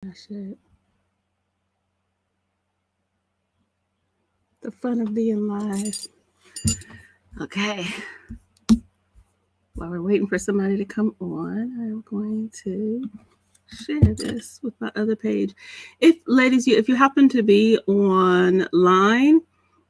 I should. The fun of being live. Okay. While we're waiting for somebody to come on, I'm going to share this with my other page. If ladies, if you happen to be online,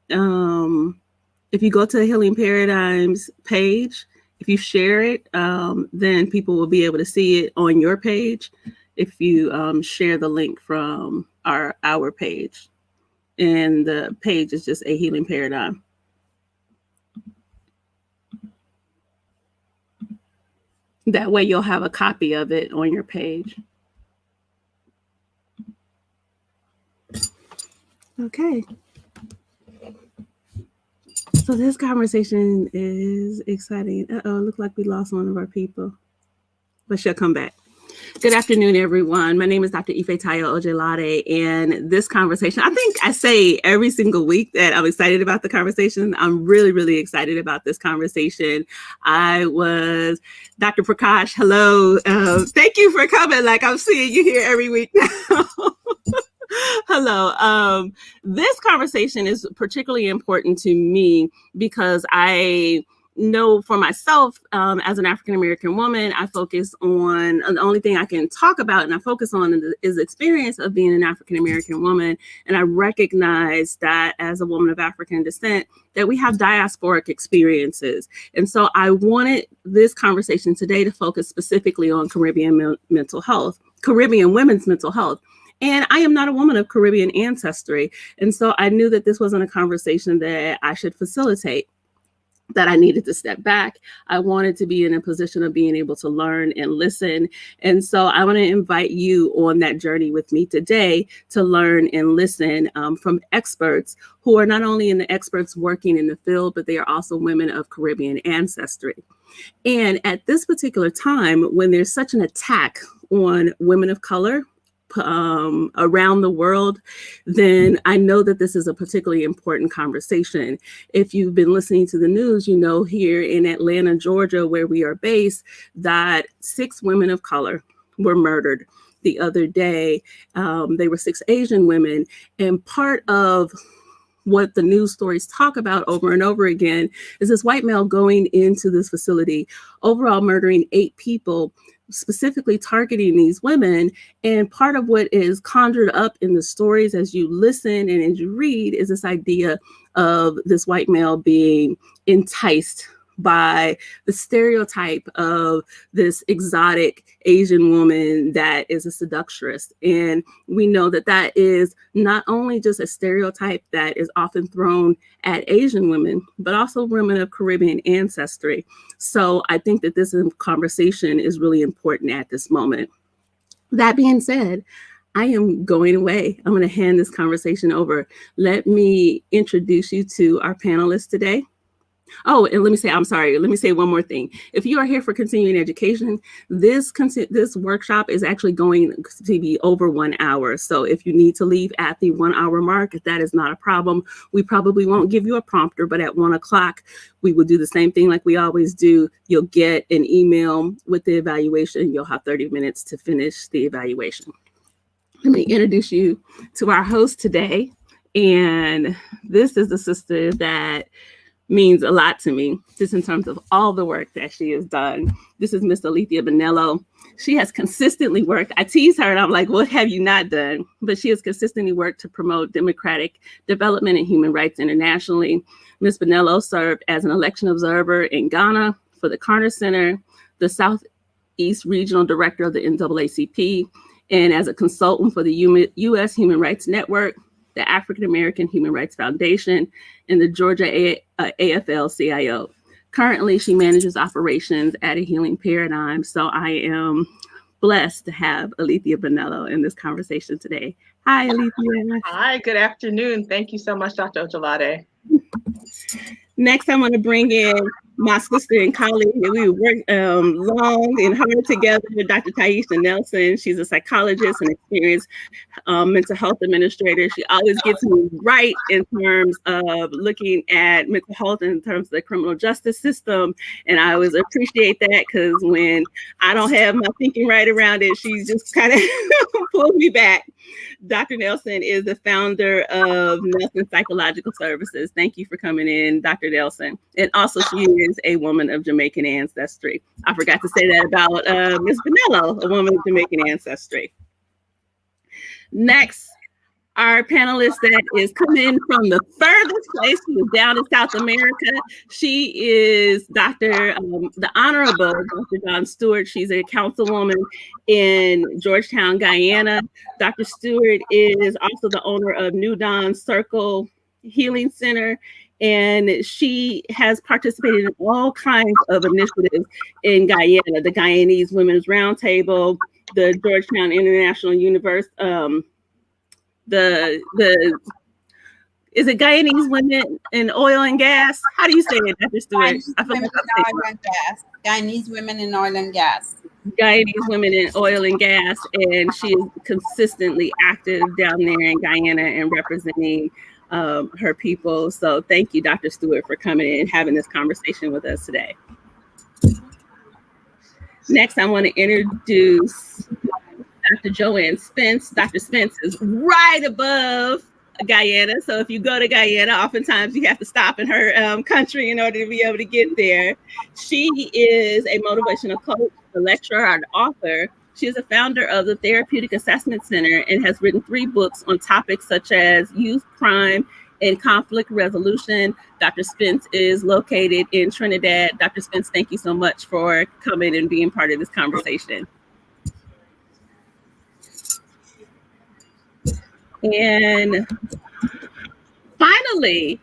if you go to the Healing Paradigms page, if you share it, then people will be able to see it on your page. If you share the link from our page, and the page is just a healing paradigm. That way you'll have a copy of it on your page. Okay. So this conversation is exciting. Uh-oh, it looks like we lost one of our people. But she'll come back. Good afternoon, everyone. My name is Dr. Alethia Ojelade, and this conversation, I think I say every single week that I'm excited about the conversation. I'm really, really excited about this conversation. Dr. Prakash, hello. Thank you for coming. Like, I'm seeing you here every week now. Hello. This conversation is particularly important to me because I know for myself, as an African-American woman, I focus on the only thing I can talk about and I focus on is the experience of being an African-American woman. And I recognize that as a woman of African descent, that we have diasporic experiences. And so I wanted this conversation today to focus specifically on Caribbean mental health, Caribbean women's mental health. And I am not a woman of Caribbean ancestry. And so I knew that this wasn't a conversation that I should facilitate, that I needed to step back. I wanted to be in a position of being able to learn and listen. And so I want to invite you on that journey with me today to learn and listen from experts who are not only the experts working in the field, but they are also women of Caribbean ancestry. And at this particular time, when there's such an attack on women of color, around the world, then I know that this is a particularly important conversation. If you've been listening to the news, you know here in Atlanta, Georgia, where we are based, that 6 women of color were murdered the other day. They were 6 Asian women. And part of what the news stories talk about over and over again is this white male going into this facility, overall murdering 8 people, specifically targeting these women. And part of what is conjured up in the stories as you listen and as you read is this idea of this white male being enticed by the stereotype of this exotic Asian woman that is a seductress. And we know that that is not only just a stereotype that is often thrown at Asian women, but also women of Caribbean ancestry. So I think that this conversation is really important at this moment. That being said, I am going away. I'm going to hand this conversation over. Let me introduce you to our panelists today. Oh, and let me say one more thing. If you are here for continuing education, this workshop is actually going to be over 1 hour. So if you need to leave at the 1 hour mark, that is not a problem. We probably won't give you a prompter, but at 1 o'clock, we will do the same thing like we always do. You'll get an email with the evaluation. You'll have 30 minutes to finish the evaluation. Let me introduce you to our host today. And this is the sister that means a lot to me, just in terms of all the work that she has done. This is Miss Alethea Bonello. She has consistently worked. I tease her and I'm like, what have you not done? But she has consistently worked to promote democratic development and human rights internationally. Ms. Vanello served as an election observer in Ghana for the Carter Center, the Southeast Regional Director of the NAACP, and as a consultant for the U.S. Human Rights Network, the African American Human Rights Foundation, and the Georgia AFL-CIO. Currently, she manages operations at a Healing Paradigm. So I am blessed to have Alethea Bonello in this conversation today. Hi, Alethea. Hi, good afternoon. Thank you so much, Dr. Ojelade. Next, I'm going to bring in my sister and colleague. We worked long and hard together with Dr. Taisha Nelson. She's a psychologist and experienced mental health administrator. She always gets me right in terms of looking at mental health in terms of the criminal justice system. And I always appreciate that, because when I don't have my thinking right around it, she just kind of pulls me back. Dr. Nelson is the founder of Nelson Psychological Services. Thank you for coming in, Dr. Nelson. And also, she is a woman of Jamaican ancestry. I forgot to say that about Ms. Vanello, a woman of Jamaican ancestry. Next, our panelist that is coming from the furthest place, she is down in South America. She is the Honorable Dr. Dawn Stewart. She's a councilwoman in Georgetown, Guyana. Dr. Stewart is also the owner of New Dawn Circle Healing Center, and she has participated in all kinds of initiatives in Guyana, the Guyanese Women's Roundtable, the Georgetown International University, is it Guyanese Women in Oil and Gas? How do you say it, Dr. Stewart? Guyanese Women in Oil and Gas. Guyanese Women in Oil and Gas, and she is consistently active down there in Guyana and representing her people. So thank you, Dr. Stewart, for coming in and having this conversation with us today. Next, I want to introduce Dr. Joanne Spence. Dr. Spence is right above Guyana. So if you go to Guyana, oftentimes you have to stop in her country in order to be able to get there. She is a motivational coach, a lecturer, and author. She is a founder of the Therapeutic Assessment Center and has written 3 books on topics such as youth crime and conflict resolution. Dr. Spence is located in Trinidad. Dr. Spence, thank you so much for coming and being part of this conversation. And finally,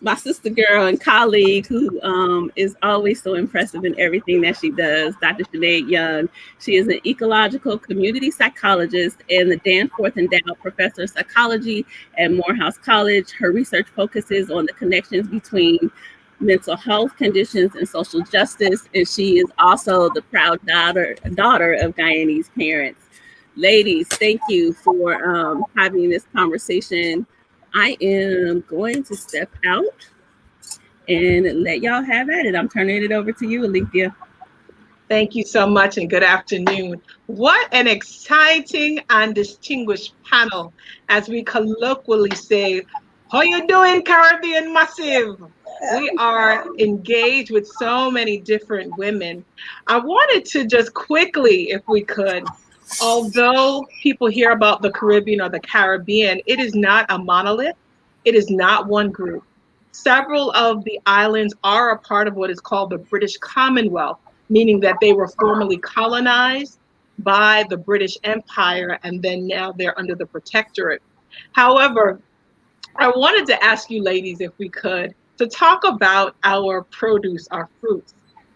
my sister girl and colleague who is always so impressive in everything that she does, Dr. Sinead Younge. She is an ecological community psychologist and the Danforth Endowed Professor of Psychology at Morehouse College. Her research focuses on the connections between mental health conditions and social justice, and she is also the proud daughter of Guyanese parents. Ladies, thank you for having this conversation. I am going to step out and let y'all have at it. I'm turning it over to you, Alethea. Thank you so much, and good afternoon. What an exciting and distinguished panel, as we colloquially say, how you doing, Caribbean Massive? We are engaged with so many different women. I wanted to just quickly, if we could, although people hear about the Caribbean or the Caribbean, it is not a monolith. It is not one group. Several of the islands are a part of what is called the British Commonwealth, meaning that they were formerly colonized by the British Empire, and then now they're under the protectorate. However, I wanted to ask you ladies, if we could, to talk about our produce, our fruits.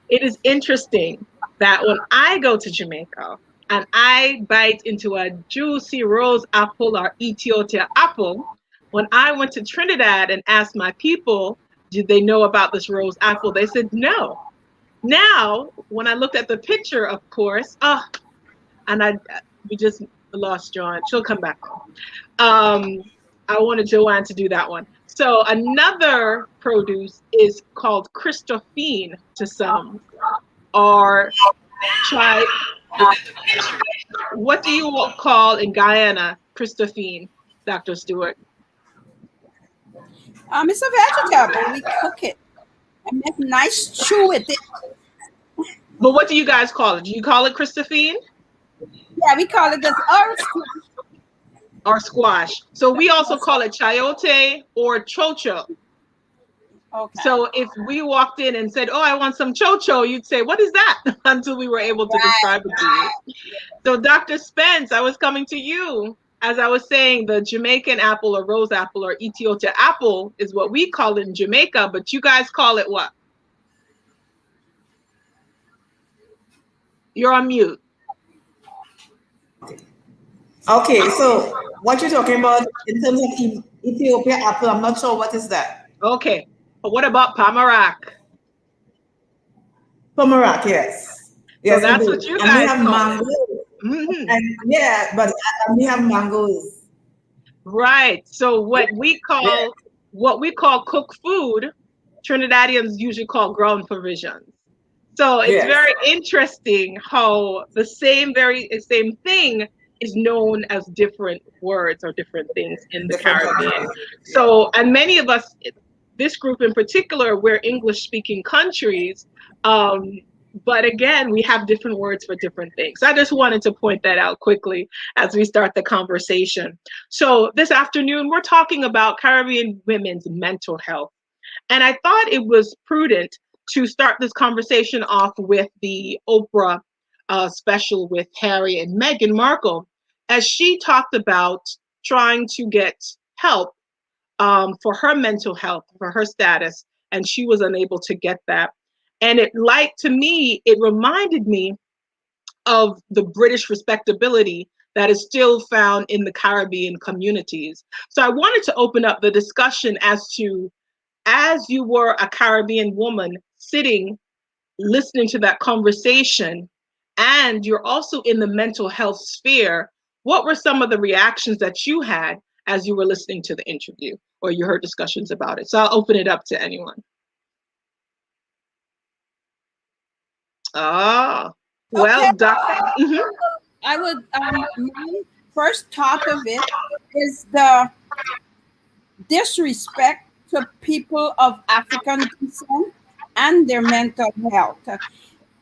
It is interesting that when I go to Jamaica, and I bite into a juicy rose apple or Ethiopia apple, when I went to Trinidad and asked my people, did they know about this rose apple? They said no. Now, when I looked at the picture, of course, we just lost Joanne. She'll come back. I wanted Joanne to do that one. So another produce is called Christophine to some, or try. What do you call in Guyana Christophine, Dr. Stewart? It's a vegetable. We cook it and make nice stew with it. But what do you guys call it? Do you call it Christophine? Yeah, we call it this or squash. So we also call it chayote or chocho. Okay. So if we walked in and said, oh, I want some chocho, you'd say, what is that? Until we were able to describe it to you. So Dr. Spence, I was coming to you. As I was saying, the Jamaican apple or rose apple or Ethiopia apple is what we call it in Jamaica, but you guys call it what? You're on mute. Okay, so what you're talking about in terms of Ethiopia apple, I'm not sure what is that. Okay, but what about Pamarak? Pomerac, yes. So Yes, we that's do. what you And we guys have call it. mangoes. Mhm. And yeah, but we have mangoes. Right. So Yeah. what we call cooked food, Trinidadians usually call ground provisions. So it's Yes. very interesting how the very same thing is known as different words or different things in the Different Caribbean. countries. Yeah. So, and many of us, this group in particular, we're English speaking countries. Um, but again, we have different words for different things. I just wanted to point that out quickly as we start the conversation. So this afternoon, we're talking about Caribbean women's mental health. And I thought it was prudent to start this conversation off with the Oprah special with Harry and Meghan Markle, as she talked about trying to get help for her mental health, for her status, and she was unable to get that. And to me, it reminded me of the British respectability that is still found in the Caribbean communities. So I wanted to open up the discussion as you were a Caribbean woman sitting, listening to that conversation, and you're also in the mental health sphere, what were some of the reactions that you had as you were listening to the interview or you heard discussions about it? So I'll open it up to anyone. Ah, Okay. well, Doctor. Mhm. I would my first thought of it is the disrespect to people of African descent and their mental health.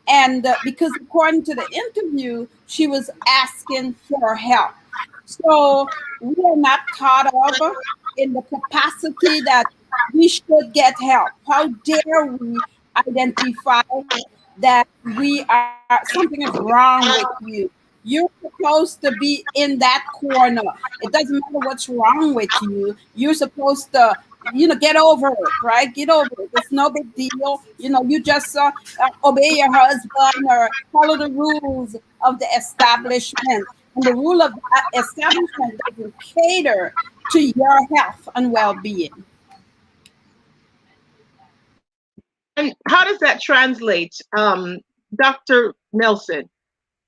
And because according to the interview, she was asking for help. So we are not thought of in the capacity that we should get help. How dare we identify that we are something is wrong with you? You're supposed to be in that corner. It doesn't matter what's wrong with you. You're supposed to, get over it, right? Get over it. It's no big deal. You just obey your husband or follow the rules of the establishment. And the rule of that establishment doesn't cater to your health and well-being. And how does that translate? Dr. Nelson,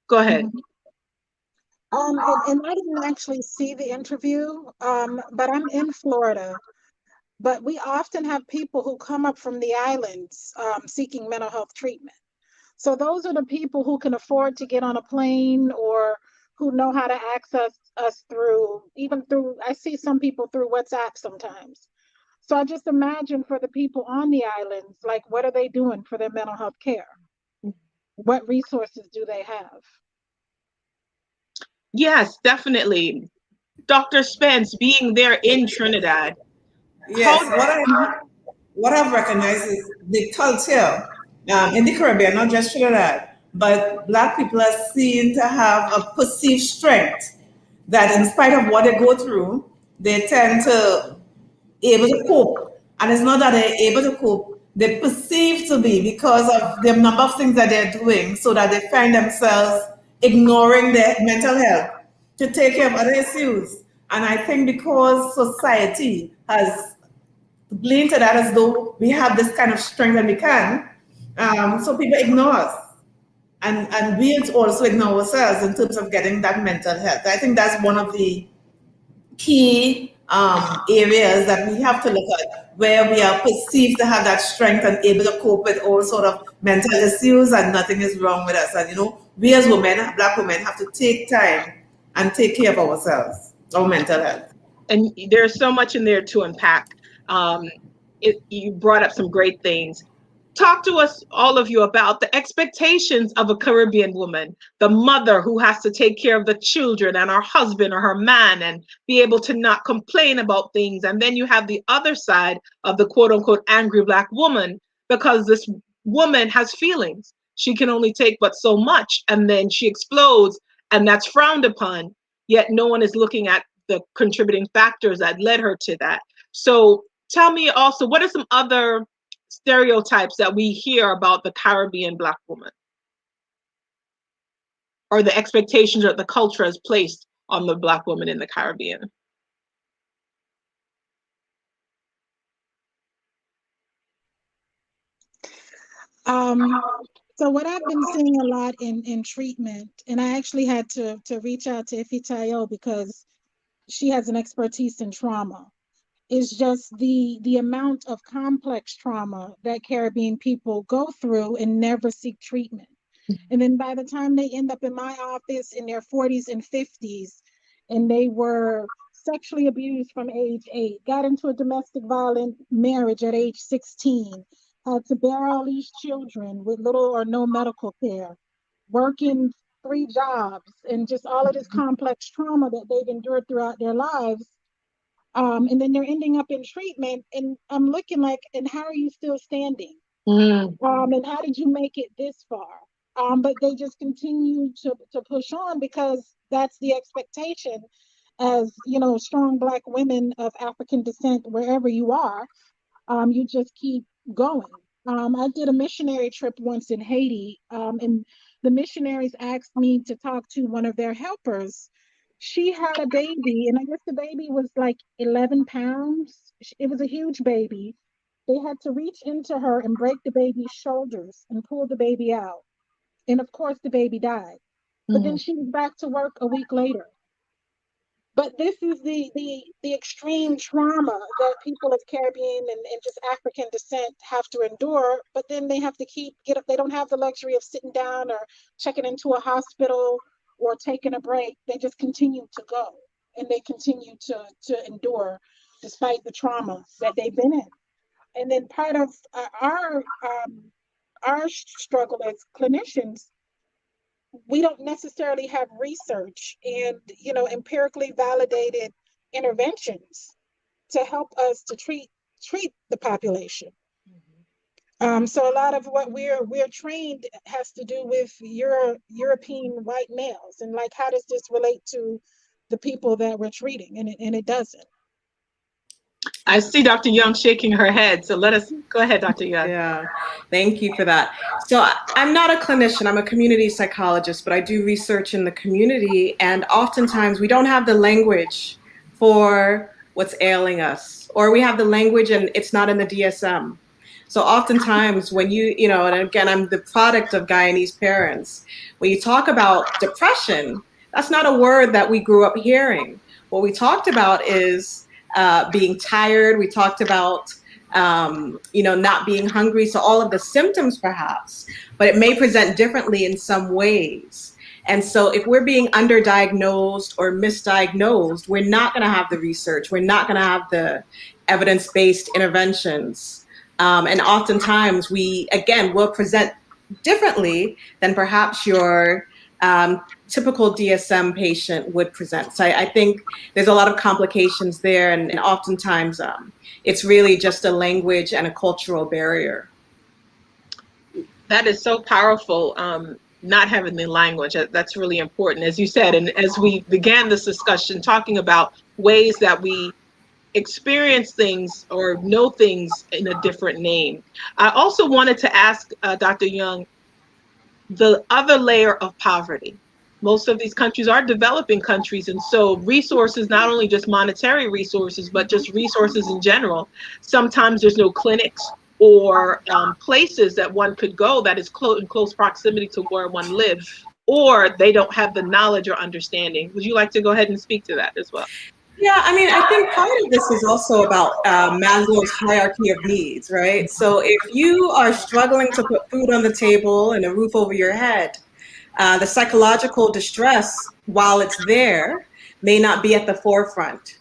go ahead. Mhm. And I didn't actually see the interview, but I'm in Florida. But we often have people who come up from the islands seeking mental health treatment. So those are the people who can afford to get on a plane or who know how to access us I see some people through WhatsApp sometimes. So I just imagine for the people on the islands, like what are they doing for their mental health care? What resources do they have? Yes, definitely. Dr. Spence, being there in Trinidad, how Yes. What I've recognized is the culture in the Caribbean, not just Trinidad, but Black people are seen to have a perceived strength that, in spite of what they go through, they tend to able to cope. And it's not that they're able to cope, they perceive to be because of the number of things that they're doing, so that they find themselves ignoring their mental health to take care of other issues. And I think because society has lean to that as though we have this kind of strength and we can. So people ignore us. And we also ignore ourselves in terms of getting that mental health. I think that's one of the key areas that we have to look at, where we are perceived to have that strength and able to cope with all sort of mental issues, and nothing is wrong with us. And we as women, Black women, have to take time and take care of ourselves, our mental health. and there's so much in there to unpack. Um, you brought up some great things. Talk to us, all of you, about the expectations of a Caribbean woman, the mother who has to take care of the children and her husband or her man and be able to not complain about things. And then you have the other side of the quote unquote angry Black woman, because this woman has feelings. She can only take but so much, and then she explodes, and that's frowned upon. Yet no one is looking at the contributing factors that led her to that. So tell me also, what are some other stereotypes that we hear about the Caribbean Black woman, or the expectations that the culture has placed on the Black woman in the Caribbean? Um, So what I've been seeing a lot in treatment, and I actually had to reach out to Ifitayo because she has an expertise in trauma, is just the amount of complex trauma that Caribbean people go through and never seek treatment. And then by the time they end up in my office in their 40s and 50s, and they were sexually abused from age 8, got into a domestic violent marriage at age 16, had to bear all these children with little or no medical care, working 3 jobs, and just all of this complex trauma that they've endured throughout their lives. And then they're ending up in treatment, and I'm looking like, and how are you still standing? And how did you make it this far? But they just continue to push on because that's the expectation as, you know, strong Black women of African descent, wherever you are, you just keep going. I did a missionary trip once in Haiti, and the missionaries asked me to talk to one of their helpers. She had a baby, and I guess the baby was like 11 pounds. It was a huge baby. They had to reach into her and break the baby's shoulders and pull the baby out. And of course, the baby died. But then she was back to work a week later. But this is the extreme trauma that people of Caribbean and just African descent have to endure. But then they have to get up. They don't have the luxury of sitting down or checking into a hospital or taking a break. They just continue to go, and they continue to endure despite the trauma that they've been in. And then part of our struggle as clinicians, we don't necessarily have research and, you know, empirically validated interventions to help us to treat the population. So a lot of what we're trained has to do with European white males, and like, how does this relate to the people that we're treating? And it doesn't. I see Dr. Young shaking her head, so let us go ahead, Dr. Young. Yeah, thank you for that. So I'm not a clinician, I'm a community psychologist, but I do research in the community, and oftentimes we don't have the language for what's ailing us, or we have the language and it's not in the DSM. So oftentimes when you know, and again, I'm the product of Guyanese parents, when you talk about depression, that's not a word that we grew up hearing. What we talked about is being tired. We talked about, you know, not being hungry. So all of the symptoms perhaps, but it may present differently in some ways. And so if we're being underdiagnosed or misdiagnosed, we're not going to have the research. We're not going to have the evidence-based interventions. And oftentimes we, again, will present differently than perhaps your typical DSM patient would present. So I think there's a lot of complications there, and oftentimes it's really just a language and a cultural barrier. That is so powerful, not having the language. That's really important, as you said. And as we began this discussion, talking about ways that we experience things or know things in a different name. I also wanted to ask Dr. Young, the other layer of poverty. Most of these countries are developing countries, and so resources, not only just monetary resources, but just resources in general. Sometimes there's no clinics or places that one could go that is in close proximity to where one lives, or they don't have the knowledge or understanding. Would you like to go ahead and speak to that as well? Yeah, I mean, I think part of this is also about Maslow's hierarchy of needs, right? So if you are struggling to put food on the table and a roof over your head, the psychological distress, while it's there, may not be at the forefront.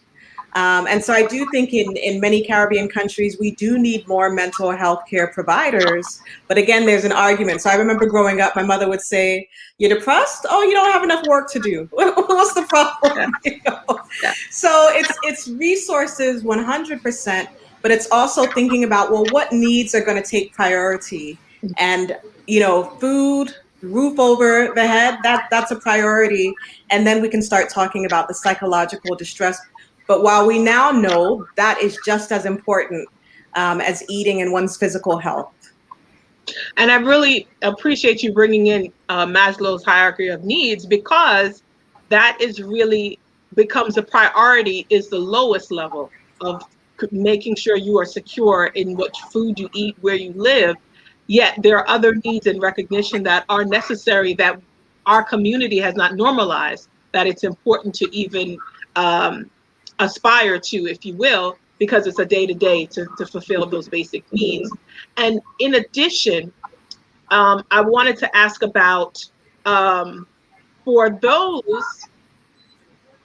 And so I do think in many Caribbean countries, we do need more mental health care providers. But again, there's an argument. So I remember growing up, my mother would say, "You're depressed? Oh, you don't have enough work to do. What's the problem?" You know? Yeah. So it's resources 100%, but it's also thinking about, well, what needs are going to take priority? And, you know, food, roof over the head, that's a priority. And then we can start talking about the psychological distress. But while we now know that is just as important as eating and one's physical health. And I really appreciate you bringing in Maslow's hierarchy of needs, because that is really becomes a priority, is the lowest level of making sure you are secure in what food you eat, where you live. Yet there are other needs and recognition that are necessary that our community has not normalized, that it's important to even aspire to, if you will, because it's a day-to-day to fulfill those basic needs. And in addition, I wanted to ask about, for those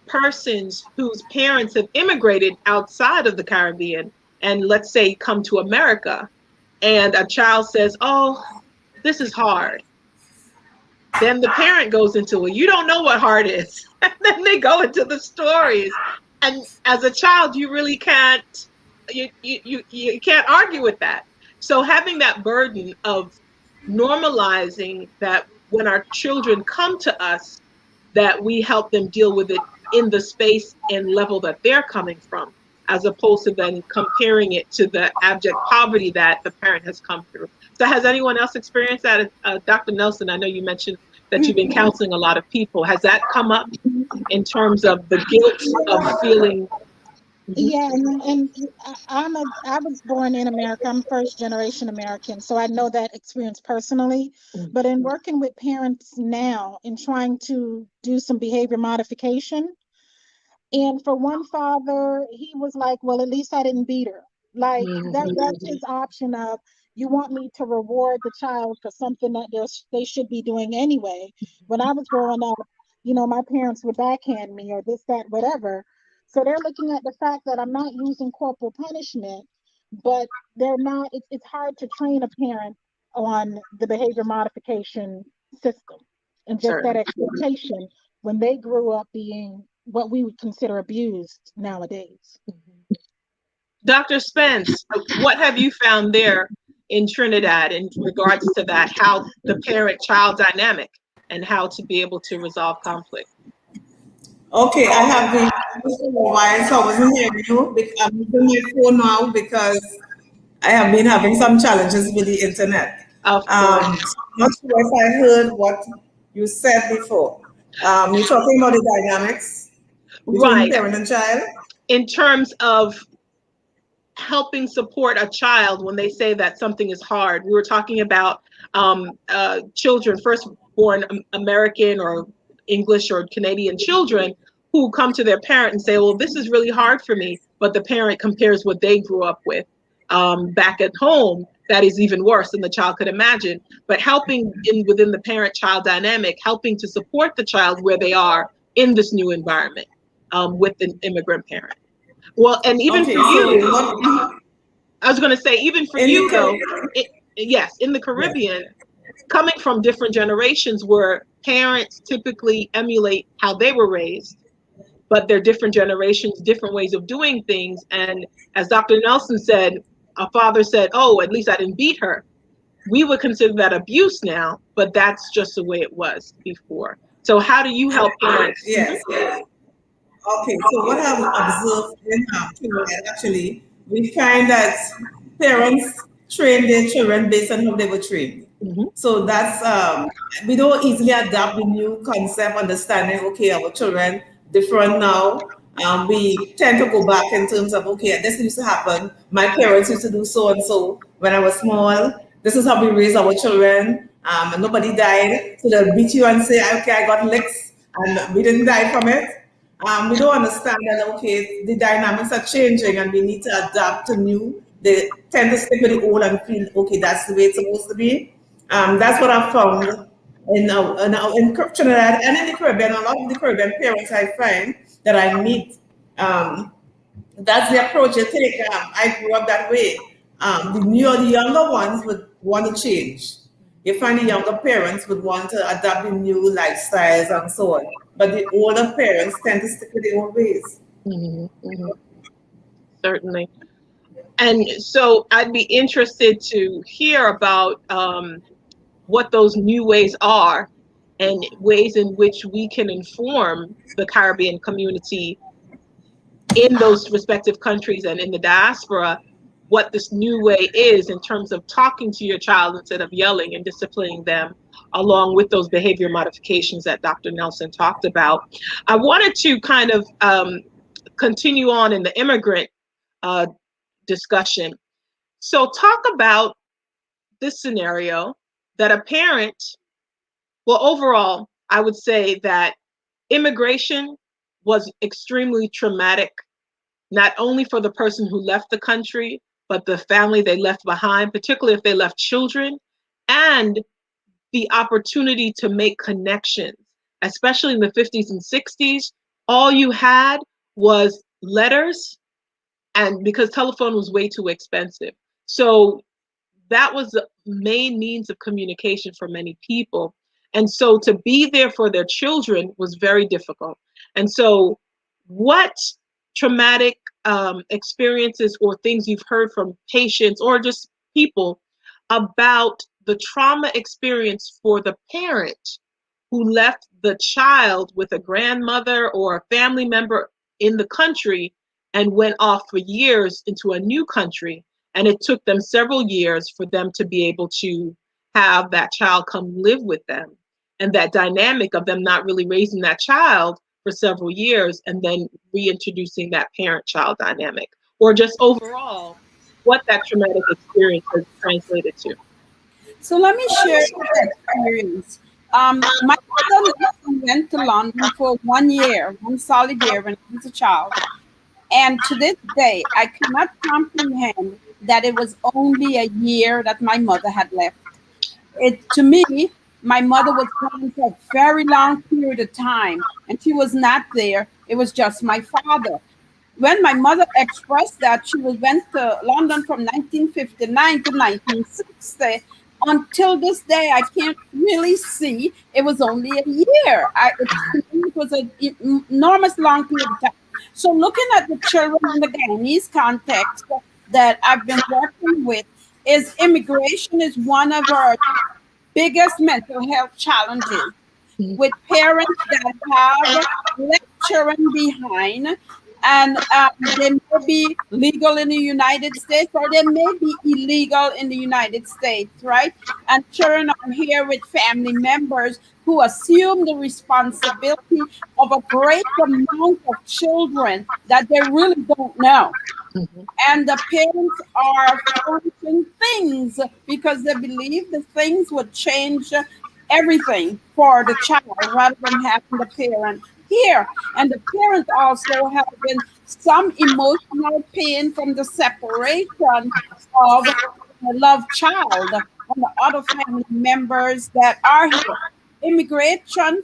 persons whose parents have immigrated outside of the Caribbean and, let's say, come to America, and a child says, oh, this is hard. Then the parent goes into, well, you don't know what hard is. And then they go into the stories. And as a child, you really can't, you can't argue with that. So having that burden of normalizing that when our children come to us, that we help them deal with it in the space and level that they're coming from, as opposed to then comparing it to the abject poverty that the parent has come through. So has anyone else experienced that? Dr. Nelson, I know you mentioned that you've been counseling a lot of people. Has that come up in terms of the guilt of feeling? Yeah, and I was born in America. I'm first generation American, so I know that experience personally. But in working with parents now and trying to do some behavior modification, and for one father, he was like, well, at least I didn't beat her. Like that's his option of, you want me to reward the child for something that they should be doing anyway. When I was growing up, my parents would backhand me or this, that, whatever. So they're looking at the fact that I'm not using corporal punishment, but they're not, it's hard to train a parent on the behavior modification system and just that expectation when they grew up being what we would consider abused nowadays. Dr. Spence, what have you found there in Trinidad in regards to that, how the parent-child dynamic and how to be able to resolve conflict? Okay, I have been for a while, so I wasn't hearing you. I'm using my phone now because I have been having some challenges with the internet. Of course. I'm not sure if I heard what you said before. You're talking about the dynamics between parent and child? In terms of helping support a child when they say that something is hard. We were talking about children, first born American or English or Canadian children who come to their parent and say, well, this is really hard for me. But the parent compares what they grew up with back at home. That is even worse than the child could imagine. But helping within the parent-child dynamic, helping to support the child where they are in this new environment with an immigrant parent. Well, and even for you, I was going to say, even for you though, yes, in the Caribbean, coming from different generations where parents typically emulate how they were raised, but they're different generations, different ways of doing things. And as Dr. Nelson said, a father said, oh, at least I didn't beat her. We would consider that abuse now, but that's just the way it was before. So how do you help parents? Yes. Okay, so what I've observed in Trinidad, actually, we find that parents train their children based on how they were trained. So that's, we don't easily adapt the new concept, understanding, okay, our children different now. We tend to go back in terms of, okay, this used to happen. My parents used to do so and so when I was small. This is how we raise our children. And nobody died. So they'll beat you and say, okay, I got licks and we didn't die from it. We don't understand that, okay, the dynamics are changing and we need to adapt to new. They tend to stick with the old and feel, okay, that's the way it's supposed to be. That's what I've found in Trinidad and in the Caribbean. A lot of the Caribbean parents I find that I meet, that's the approach they take. I grew up that way. The younger ones would want to change. You find the younger parents would want to adapt the new lifestyles and so on. But the older parents tend to stick with their old ways. Certainly. And so I'd be interested to hear about what those new ways are and ways in which we can inform the Caribbean community in those respective countries and in the diaspora, what this new way is in terms of talking to your child instead of yelling and disciplining them, along with those behavior modifications that Dr. Nelson talked about. I wanted to kind of continue on in the immigrant discussion. So talk about this scenario that a parent, well, overall, I would say that immigration was extremely traumatic, not only for the person who left the country, but the family they left behind, particularly if they left children, and the opportunity to make connections, especially in the 50s and 60s. All you had was letters, and because telephone was way too expensive. So that was the main means of communication for many people. And so to be there for their children was very difficult. And so, what traumatic experiences or things you've heard from patients or just people about the trauma experience for the parent who left the child with a grandmother or a family member in the country and went off for years into a new country, and it took them several years for them to be able to have that child come live with them, and that dynamic of them not really raising that child for several years and then reintroducing that parent-child dynamic, or just overall what that traumatic experience has translated to. So let me share the experience. My mother went to London for 1 year, one solid year when I was a child. And to this day, I cannot comprehend that it was only a year that my mother had left. It to me, my mother was gone for a very long period of time, and she was not there. It was just my father. When my mother expressed that she was went to London from 1959 to 1960, until this day, I can't really see. It was only a year. It was an enormous long period of time. So, looking at the children in the Guyanese context that I've been working with, is immigration is one of our biggest mental health challenges with parents that have left children behind, and they may be legal in the United States or they may be illegal in the United States, right? And children are here with family members who assume the responsibility of a great amount of children that they really don't know. And the parents are forcing things because they believe the things would change everything for the child rather than having the parent here. And the parent also having some emotional pain from the separation of the loved child and the other family members that are here. Immigration,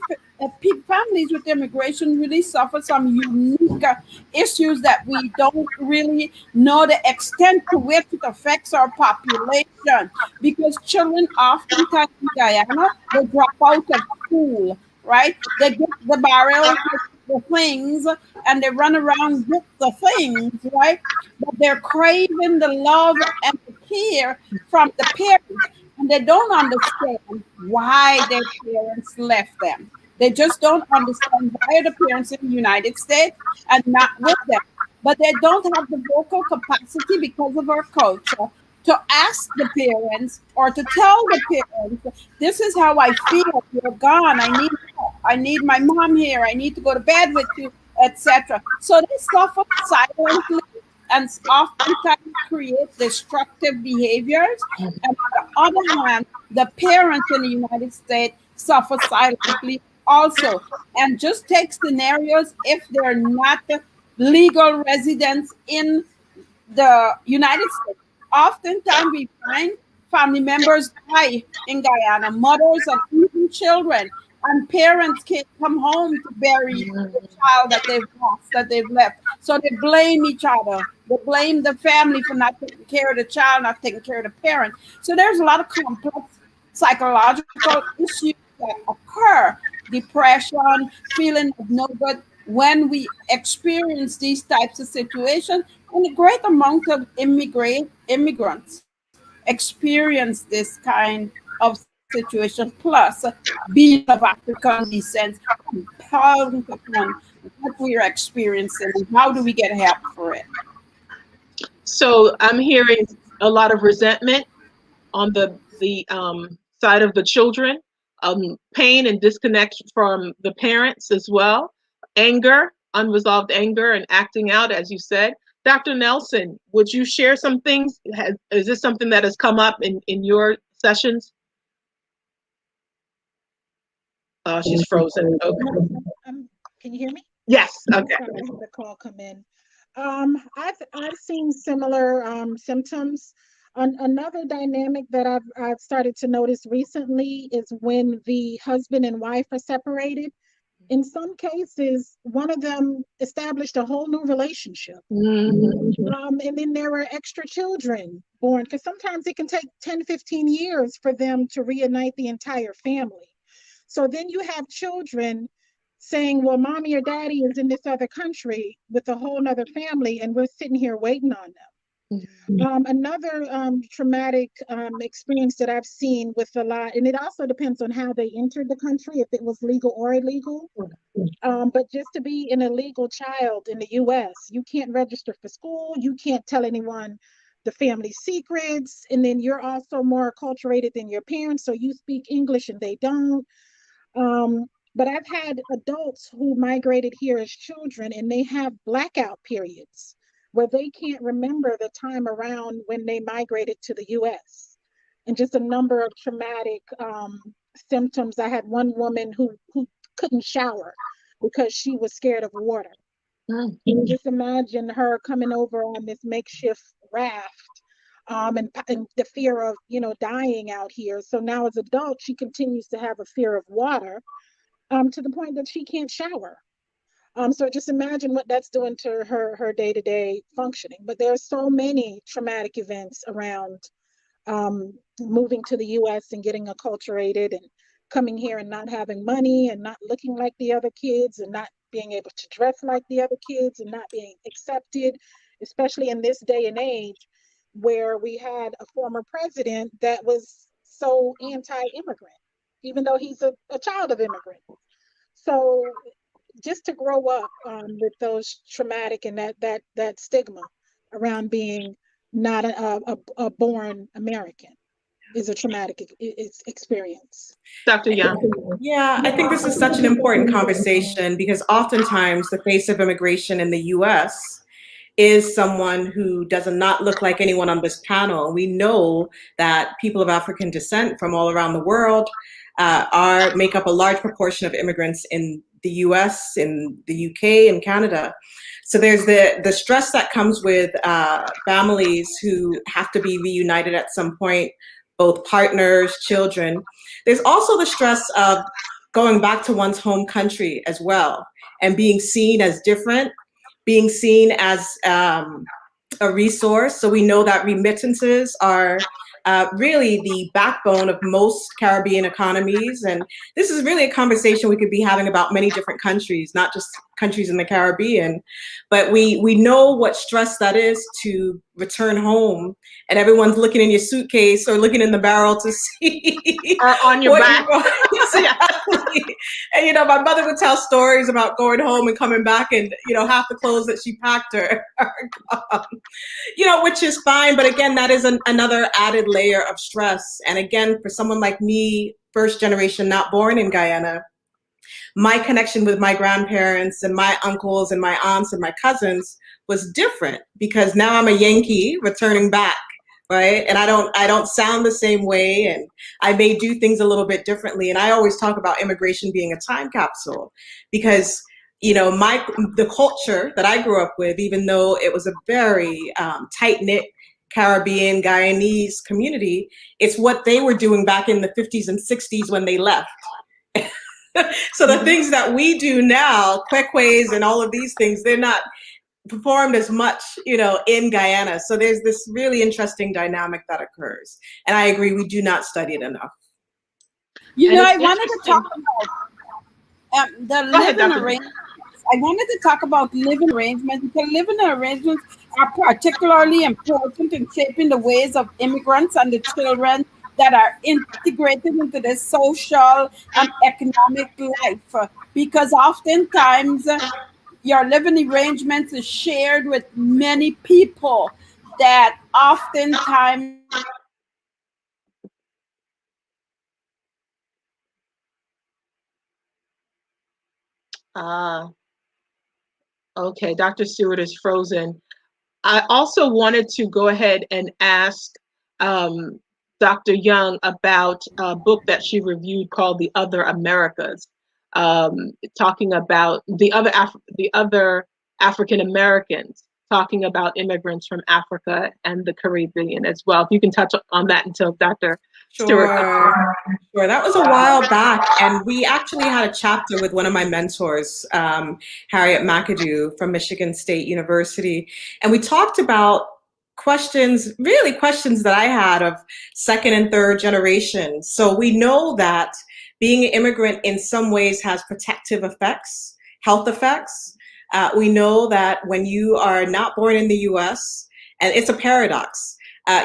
families with immigration really suffer some unique issues that we don't really know the extent to which it affects our population, because children oftentimes in Guyana, they drop out of school, right? They get the barrel, the things, and they run around with the things, right? But they're craving the love and the care from the parents, and they don't understand why their parents left them. They just don't understand why the parents in the United States and not with them. But they don't have the vocal capacity because of our culture to ask the parents or to tell the parents, this is how I feel. You're gone. I need help. I need my mom here. I need to go to bed with you, etc. So they suffer silently and oftentimes create destructive behaviors. And on the other hand, the parents in the United States suffer silently also. And just take scenarios if they're not legal residents in the United States. Oftentimes we find family members die in Guyana, mothers and even children, and parents can't come home to bury the child that they've lost, that they've left. So they blame each other. They blame the family for not taking care of the child, not taking care of the parent. So there's a lot of complex psychological issues that occur, depression, feeling of no good when we experience these types of situations. And a great amount of immigrants experience this kind of situation, plus being of African descent, compound upon what we are experiencing and how do we get help for it. So I'm hearing a lot of resentment on the side of the children, pain and disconnect from the parents as well, anger, unresolved anger, and acting out, as you said. Dr. Nelson, would you share some things? Is this something that has come up in your sessions? Oh, she's frozen. Okay. Can you hear me? Yes. Okay. Sorry, I had the call come in. I've seen similar symptoms. Another dynamic that I've started to notice recently is when the husband and wife are separated. In some cases, one of them established a whole new relationship. And then there were extra children born, because sometimes it can take 10, 15 years for them to reunite the entire family. So then you have children saying, well, mommy or daddy is in this other country with a whole nother family, and we're sitting here waiting on them. Another traumatic experience that I've seen with a lot, and it also depends on how they entered the country, if it was legal or illegal. But just to be an illegal child in the US, you can't register for school, you can't tell anyone the family secrets, and then you're also more acculturated than your parents, so you speak English and they don't. But I've had adults who migrated here as children, and they have blackout periods where they can't remember the time around when they migrated to the US. And just a number of traumatic symptoms. I had one woman who couldn't shower because she was scared of water. And just imagine her coming over on this makeshift raft, and the fear of, dying out here. So now as an adult, she continues to have a fear of water, to the point that she can't shower. So just imagine what that's doing to her day-to-day functioning. But there are so many traumatic events around moving to the US and getting acculturated and coming here and not having money and not looking like the other kids and not being able to dress like the other kids and not being accepted, especially in this day and age where we had a former president that was so anti-immigrant, even though he's a child of immigrants. So just to grow up with those traumatic and that stigma around being not a born American is a traumatic experience. Dr. Young. Yeah, I think this is such an important conversation because oftentimes the face of immigration in the US is someone who does not look like anyone on this panel. We know that people of African descent from all around the world make up a large proportion of immigrants in the US, in the UK, and Canada. So there's the stress that comes with families who have to be reunited at some point, both partners, children. There's also the stress of going back to one's home country as well and being seen as different, being seen as a resource. So we know that remittances are really the backbone of most Caribbean economies. And this is really a conversation we could be having about many different countries, not just countries in the Caribbean. But we know what stress that is to return home and everyone's looking in your suitcase or looking in the barrel to see or on your back. Exactly. And my mother would tell stories about going home and coming back and half the clothes that she packed are gone. Which is fine, but again, that is another added layer of stress. And again, for someone like me, first generation, not born in Guyana, my connection with my grandparents and my uncles and my aunts and my cousins was different because now I'm a Yankee returning back, right? And I don't sound the same way, and I may do things a little bit differently. And I always talk about immigration being a time capsule because the culture that I grew up with, even though it was a very tight-knit Caribbean, Guyanese community, it's what they were doing back in the 50s and 60s when they left. So the things that we do now, kwekways and all of these things, they're not performed as much, in Guyana. So there's this really interesting dynamic that occurs. And I agree, we do not study it enough. I wanted to talk about the living arrangements. I wanted to talk about living arrangements because living arrangements are particularly important in shaping the ways of immigrants and the children that are integrated into the social and economic life. Because oftentimes your living arrangements is shared with many people that oftentimes Okay, Dr. Stewart is frozen. I also wanted to go ahead and ask Dr. Young about a book that she reviewed called The Other Americas, talking about the other African Americans, talking about immigrants from Africa and the Caribbean as well. If you can touch on that until Dr. Stewart. Sure. That was a while back, and we actually had a chapter with one of my mentors, Harriet McAdoo from Michigan State University, and we talked about questions that I had of second and third generation. So we know that being an immigrant in some ways has protective effects, health effects. We know that when you are not born in the US, and it's a paradox,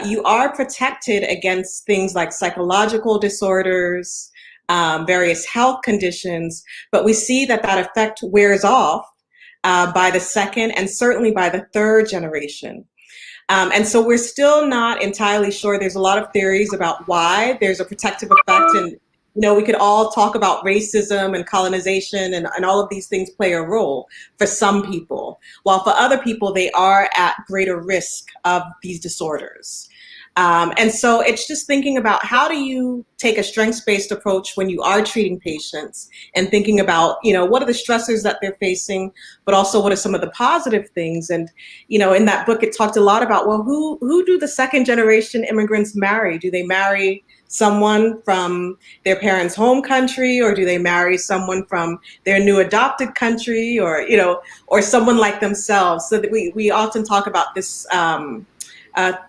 you are protected against things like psychological disorders, various health conditions, but we see that that effect wears off by the second and certainly by the third generation. And so we're still not entirely sure. There's a lot of theories about why there's a protective effect. And, you know, we could all talk about racism and colonization and all of these things play a role for some people, while for other people, they are at greater risk of these disorders. And so it's just thinking about how do you take a strengths-based approach when you are treating patients and thinking about, you know, what are the stressors that they're facing, but also what are some of the positive things. And, you know, in that book, it talked a lot about, well, who do the second generation immigrants marry? Do they marry someone from their parents' home country, or do they marry someone from their new adopted country, or, you know, or someone like themselves? So that we often talk about this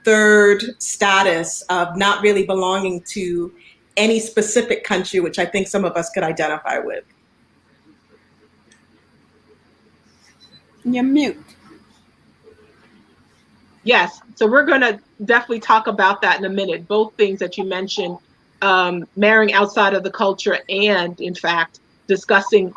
third status of not really belonging to any specific country, which I think some of us could identify with. You're mute. Yes, so we're going to definitely talk about that in a minute. Both things that you mentioned, marrying outside of the culture and, in fact, discussing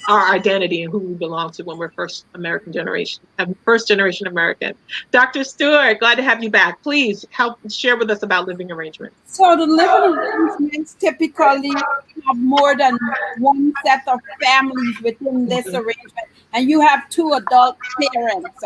our identity and who we belong to when we're first generation American. Dr. Stewart, glad to have you back. Please help share with us about living arrangements. So the living arrangements typically have more than one set of families within this arrangement, and you have two adult parents.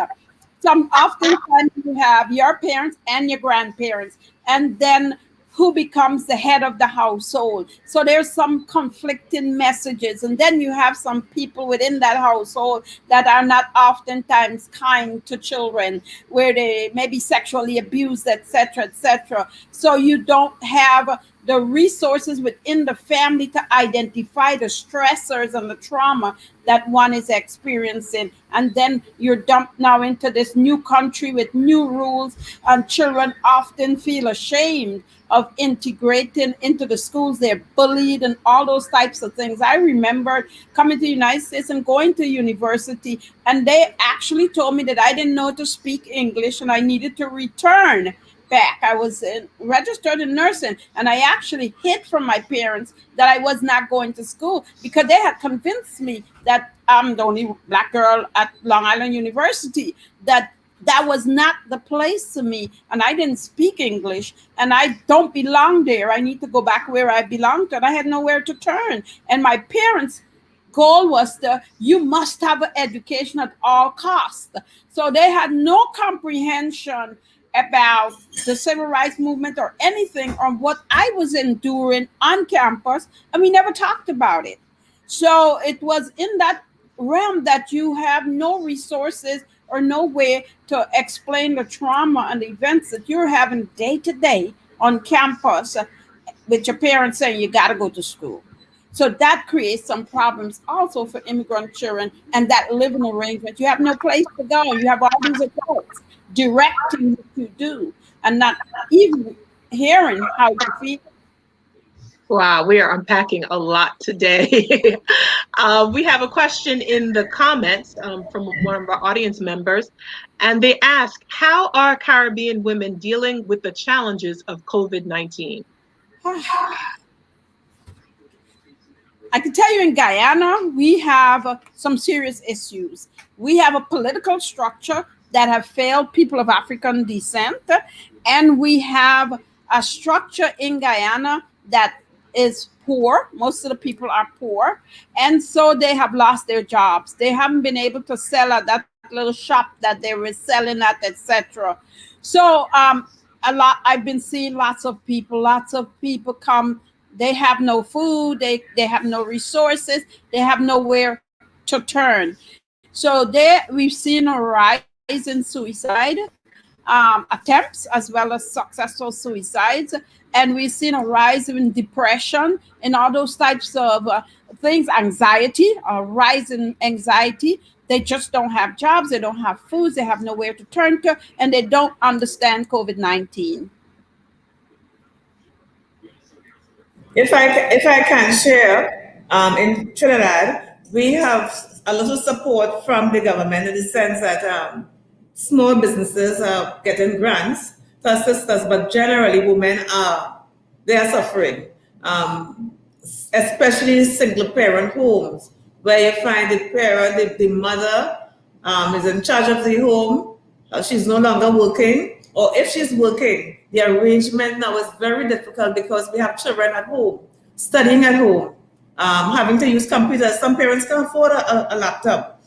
Oftentimes you have your parents and your grandparents, and then who becomes the head of the household. So there's some conflicting messages. And then you have some people within that household that are not oftentimes kind to children, where they may be sexually abused, etc., etc. So you don't have the resources within the family to identify the stressors and the trauma that one is experiencing. And then you're dumped now into this new country with new rules, and children often feel ashamed of integrating into the schools. They're bullied and all those types of things. I remember coming to the United States and going to university, and they actually told me that I didn't know to speak English and I needed to return back. I was registered in nursing, and I actually hid from my parents that I was not going to school because they had convinced me that I'm the only Black girl at Long Island University, that was not the place to me, and I didn't speak English, and I don't belong there. I need to go back where I belong to, and I had nowhere to turn. And my parents' goal was you must have an education at all costs. So they had no comprehension about the civil rights movement or anything on what I was enduring on campus, and we never talked about it. So it was in that realm that you have no resources or no way to explain the trauma and the events that you're having day to day on campus, with your parents saying you got to go to school. So that creates some problems also for immigrant children, and that living arrangement. You have no place to go. You have all these adults directing what you do and not even hearing how you feel. Wow, we are unpacking a lot today. We have a question in the comments from one of our audience members, and they ask, how are Caribbean women dealing with the challenges of COVID-19? I can tell you in Guyana, we have some serious issues. We have a political structure that have failed people of African descent, and we have a structure in Guyana that is poor. Most of the people are poor, and so they have lost their jobs. They haven't been able to sell at that little shop that they were selling at, etc. So I've been seeing lots of people come, they have no food, they have no resources, they have nowhere to turn. So there we've seen a rise in suicide attempts as well as successful suicides, and we've seen a rise in depression and all those types of things, anxiety, a rise in anxiety. They just don't have jobs, they don't have foods, they have nowhere to turn to, and they don't understand COVID-19. If I can share, in Trinidad, we have a lot of support from the government in the sense that small businesses are getting grants to assist us, but generally women are they are suffering, especially single parent homes where you find the parent, the mother is in charge of the home. She's no longer working, or if she's working, the arrangement now is very difficult because we have children at home, studying at home, having to use computers. Some parents can afford a laptop.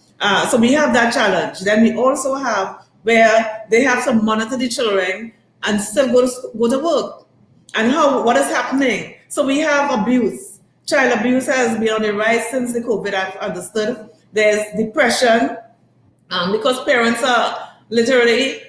So we have that challenge. Then we also have where they have to monitor the children and still go to work. And what is happening? So we have abuse. Child abuse has been on the rise since the COVID, I've understood. There's depression because parents are literally,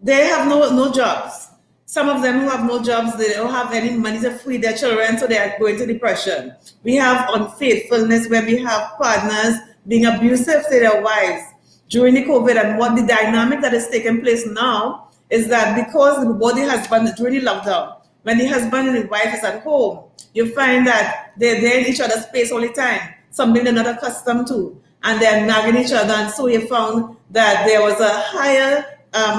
they have no jobs. Some of them who have no jobs, they don't have any money to feed their children, so they are going to depression. We have unfaithfulness where we have partners being abusive to their wives during the COVID. And what the dynamic that is taking place now is that because the husband during the lockdown, when the husband and the wife is at home, you find that they're there in each other's space all the time, something they're not accustomed to, and they're nagging each other. And so you found that there was a higher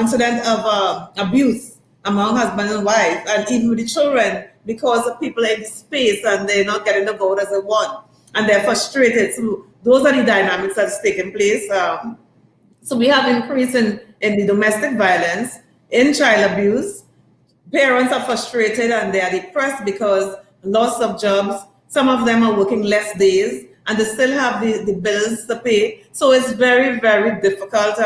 incident of abuse among husband and wife, and even with the children, because the people are in the space and they're not getting the vote as they want, and they're frustrated. So those are the dynamics that's taking place. So we have increase in the domestic violence, in child abuse. Parents are frustrated and they are depressed because loss of jobs. Some of them are working less days and they still have the bills to pay. So it's very, very difficult.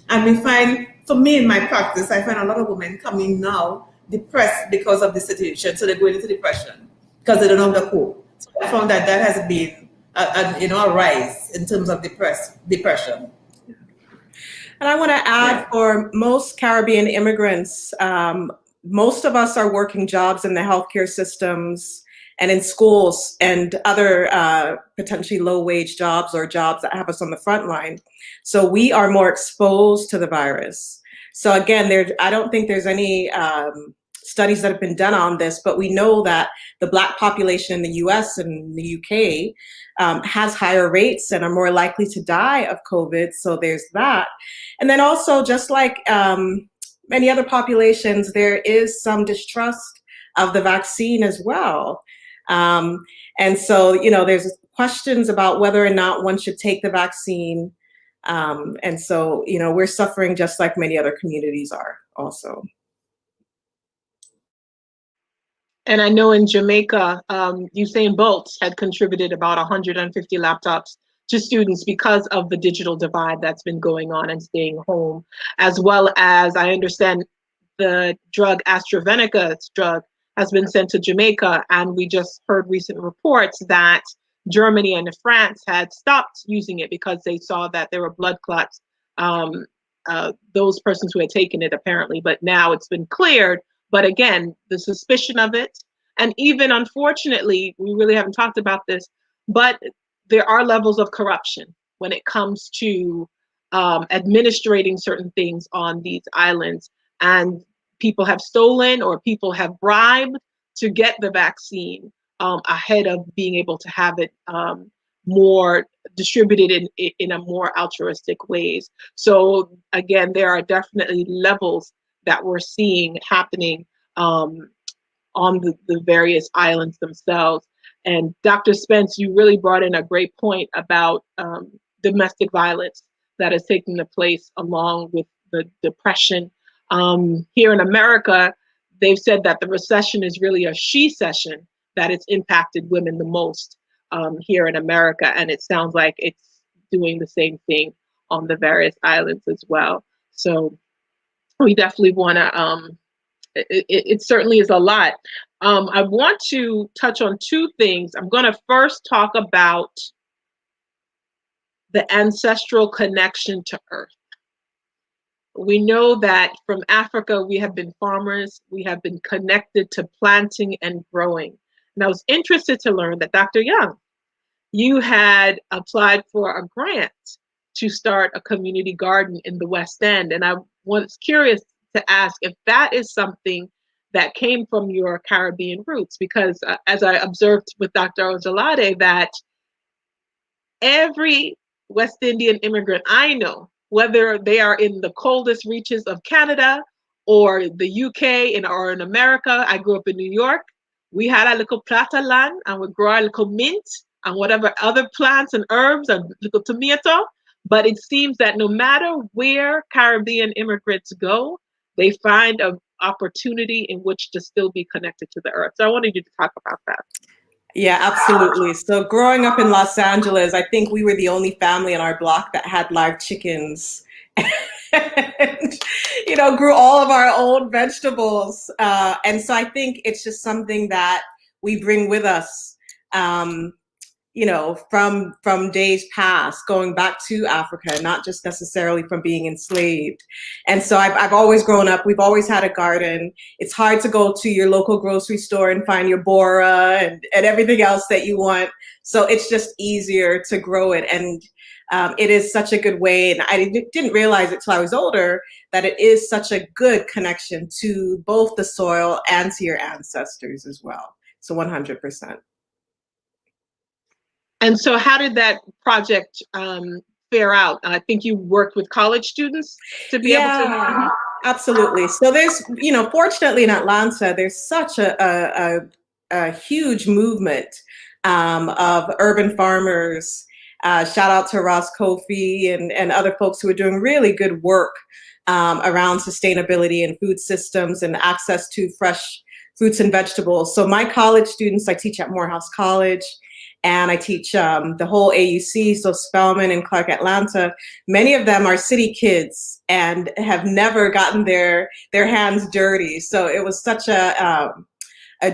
And we find, for me in my practice, I find a lot of women coming now depressed because of the situation. So they're going into depression because they don't know how to cope. So I found that has been a rise in terms of depression. And I want to add, for most Caribbean immigrants, most of us are working jobs in the healthcare systems and in schools and other potentially low-wage jobs or jobs that have us on the front line. So we are more exposed to the virus. So again, I don't think there's any studies that have been done on this, but we know that the Black population in the US and the UK has higher rates and are more likely to die of COVID. So there's that. And then also, just like many other populations, there is some distrust of the vaccine as well. And so, there's questions about whether or not one should take the vaccine. And so, we're suffering just like many other communities are also. And I know in Jamaica, Usain Bolt had contributed about 150 laptops to students because of the digital divide that's been going on and staying home, as well as I understand the drug AstraZeneca's drug has been sent to Jamaica. And we just heard recent reports that Germany and France had stopped using it because they saw that there were blood clots, those persons who had taken it apparently, but now it's been cleared. But again, the suspicion of it, and even unfortunately, we really haven't talked about this, but there are levels of corruption when it comes to administrating certain things on these islands. And people have stolen or people have bribed to get the vaccine ahead of being able to have it more distributed in a more altruistic ways. So again, there are definitely levels that we're seeing happening on the various islands themselves. And Dr. Spence, you really brought in a great point about domestic violence that is taking place along with the depression. Here in America, they've said that the recession is really a she-cession, that it's impacted women the most here in America. And it sounds like it's doing the same thing on the various islands as well. So we definitely want to, it certainly is a lot. I want to touch on two things. I'm going to first talk about the ancestral connection to earth. We know that from Africa, we have been farmers. We have been connected to planting and growing. And I was interested to learn that Dr. Young, you had applied for a grant to start a community garden in the West End. And I was curious to ask if that is something that came from your Caribbean roots, because as I observed with Dr. Ojelade, that every West Indian immigrant I know, whether they are in the coldest reaches of Canada or the UK or in America, I grew up in New York, we had a little plot of land and we grow a little mint and whatever other plants and herbs and little tomato. But it seems that no matter where Caribbean immigrants go, they find an opportunity in which to still be connected to the earth. So I wanted you to talk about that. Yeah, absolutely. So growing up in Los Angeles, I think we were the only family in our block that had live chickens. And, you know, grew all of our own vegetables. And so I think it's just something that we bring with us, you know, from days past, going back to Africa, not just necessarily from being enslaved. And so I've always grown up, we've always had a garden. It's hard to go to your local grocery store and find your bora and everything else that you want. So it's just easier to grow it. And it is such a good way. And I didn't realize it till I was older that it is such a good connection to both the soil and to your ancestors as well. So 100%. And so how did that project fare out? I think you worked with college students to be able to. Absolutely. So there's, you know, fortunately in Atlanta, there's such a huge movement of urban farmers. Shout out to Ross Kofi and other folks who are doing really good work around sustainability and food systems and access to fresh fruits and vegetables. So my college students, I teach at Morehouse College. And I teach the whole AUC, so Spelman and Clark Atlanta. Many of them are city kids and have never gotten their hands dirty. So it was such a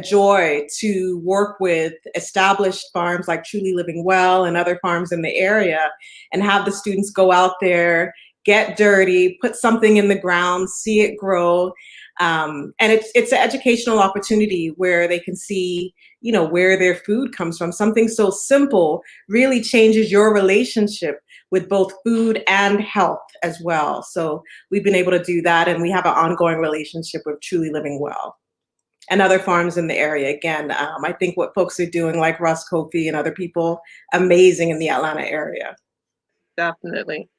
joy to work with established farms like Truly Living Well and other farms in the area and have the students go out there, get dirty, put something in the ground, see it grow. And it's an educational opportunity where they can see, you know, where their food comes from. Something so simple really changes your relationship with both food and health as well. So we've been able to do that, and we have an ongoing relationship with Truly Living Well and other farms in the area. Again, I think what folks are doing, like Ross Kofi and other people, amazing in the Atlanta area. Definitely.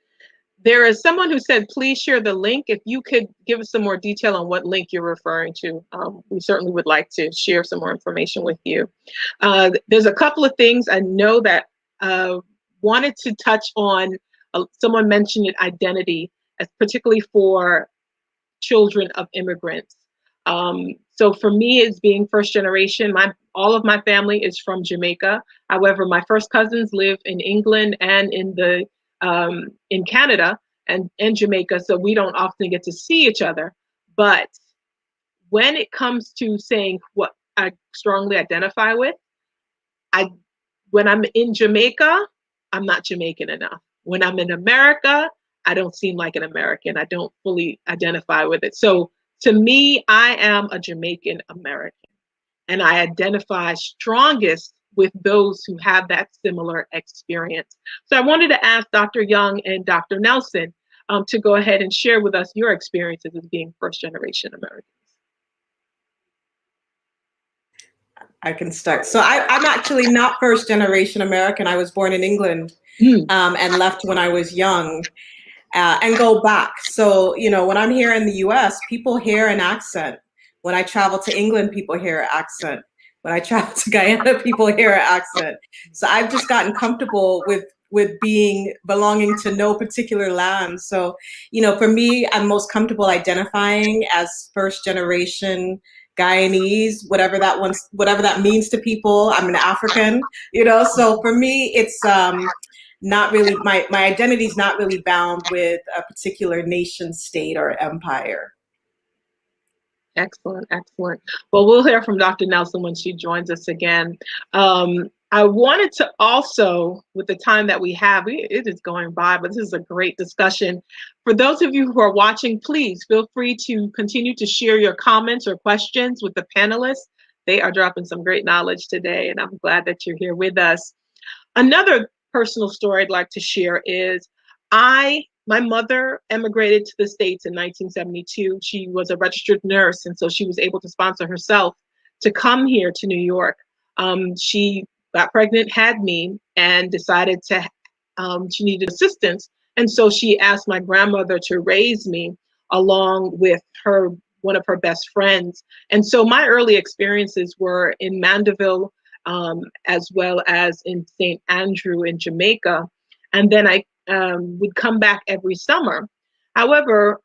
There is someone who said, please share the link. If you could give us some more detail on what link you're referring to, we certainly would like to share some more information with you. There's a couple of things I know that wanted to touch on. Someone mentioned it, identity, as particularly for children of immigrants. So for me, as being first generation, all of my family is from Jamaica. However, my first cousins live in England and in Canada and Jamaica, so we don't often get to see each other. But when it comes to saying what I strongly identify with, when I'm in Jamaica, I'm not Jamaican enough. When I'm in America, I don't seem like an American. I don't fully identify with it. So to me, I am a Jamaican American, and I identify strongest with those who have that similar experience. So I wanted to ask Dr. Young and Dr. Nelson to go ahead and share with us your experiences as being first generation Americans. I can start. So I'm actually not first generation American. I was born in England and left when I was young and go back. So, you know, when I'm here in the US, people hear an accent. When I travel to England, people hear an accent. When I travel to Guyana, people hear an accent. So I've just gotten comfortable with belonging to no particular land. So, you know, for me, I'm most comfortable identifying as first generation Guyanese, whatever that means to people. I'm an African, you know. So for me, it's not really my identity is not really bound with a particular nation, state, or empire. Excellent, excellent. Well, we'll hear from Dr. Nelson when she joins us again. I wanted to also, with the time that we have, it is going by, but this is a great discussion. For those of you who are watching, please feel free to continue to share your comments or questions with the panelists. They are dropping some great knowledge today, and I'm glad that you're here with us. Another personal story I'd like to share is my mother emigrated to the States in 1972. She was a registered nurse, and so she was able to sponsor herself to come here to New York. She got pregnant, had me, and decided she needed assistance. And so she asked my grandmother to raise me along with one of her best friends. And so my early experiences were in Mandeville, as well as in St. Andrew in Jamaica. And then I would come back every summer. However,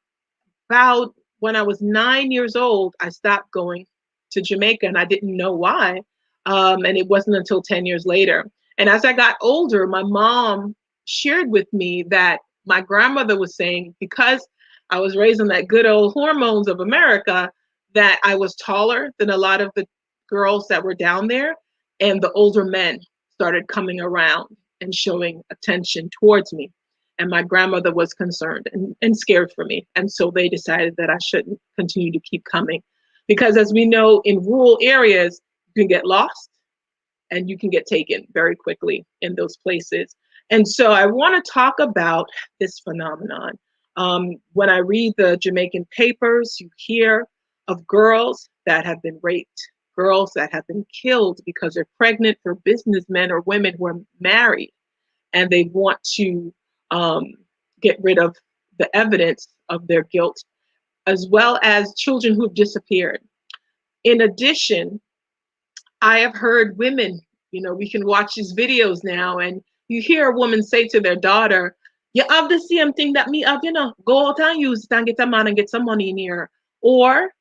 about when I was 9 years old, I stopped going to Jamaica, and I didn't know why. And it wasn't until 10 years later. And as I got older, my mom shared with me that my grandmother was saying, because I was raised on that good old hormones of America, that I was taller than a lot of the girls that were down there. And the older men started coming around and showing attention towards me. And my grandmother was concerned and scared for me. And so they decided that I shouldn't continue to keep coming. Because as we know, in rural areas, you can get lost and you can get taken very quickly in those places. And so I want to talk about this phenomenon. When I read the Jamaican papers, you hear of girls that have been raped, girls that have been killed because they're pregnant for businessmen or women who are married, and they want to get rid of the evidence of their guilt, as well as children who have disappeared. In addition, I have heard women, we can watch these videos now, and you hear a woman say to their daughter, "You have the same thing that me have, go out and use it and get a man and get some money in here." Or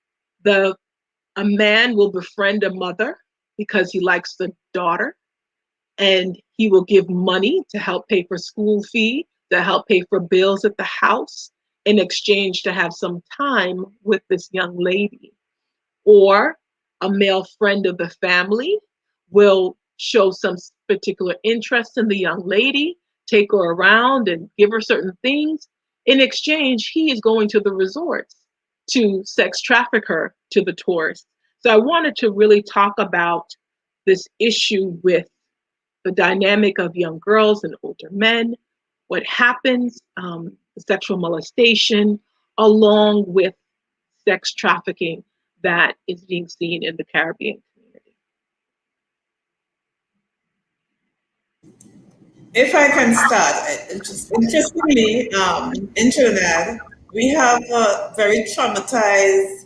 a man will befriend a mother because he likes the daughter, and he will give money to help pay for school fee, to help pay for bills at the house in exchange to have some time with this young lady. Or a male friend of the family will show some particular interest in the young lady, take her around and give her certain things. In exchange, he is going to the resorts to sex traffic her to the tourists. So I wanted to really talk about this issue with the dynamic of young girls and older men, what happens, sexual molestation, along with sex trafficking that is being seen in the Caribbean community. If I can start, just interestingly, in Trinidad, we have a very traumatized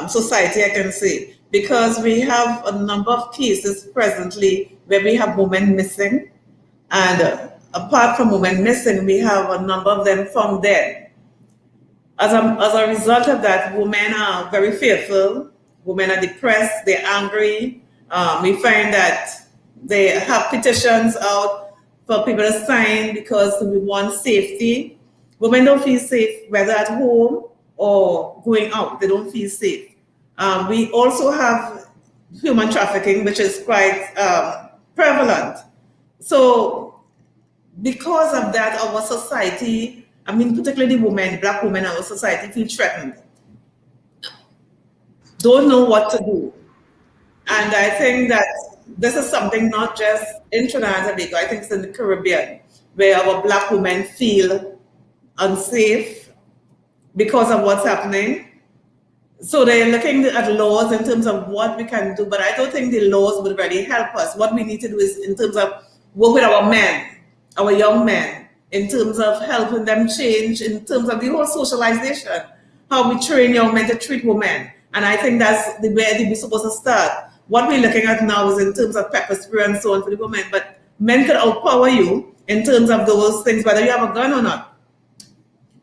society, I can say, because we have a number of cases presently where we have women missing, and apart from women missing, we have a number of them found dead. As a result of that, women are very fearful, women are depressed, they're angry. We find that they have petitions out for people to sign because we want safety. Women don't feel safe, whether at home or going out, they don't feel safe. We also have human trafficking, which is quite prevalent. So because of that, our society, particularly women, Black women in our society feel threatened, don't know what to do. And I think that this is something not just in Trinidad and Tobago, I think it's in the Caribbean, where our Black women feel unsafe because of what's happening. So they're looking at laws in terms of what we can do, but I don't think the laws would really help us. What we need to do is in terms of work with our men, our young men, in terms of helping them change, in terms of the whole socialization, how we train young men to treat women. And I think that's where we're supposed to start. What we're looking at now is in terms of pepper spray and so on for the women, but men can outpower you in terms of those things, whether you have a gun or not.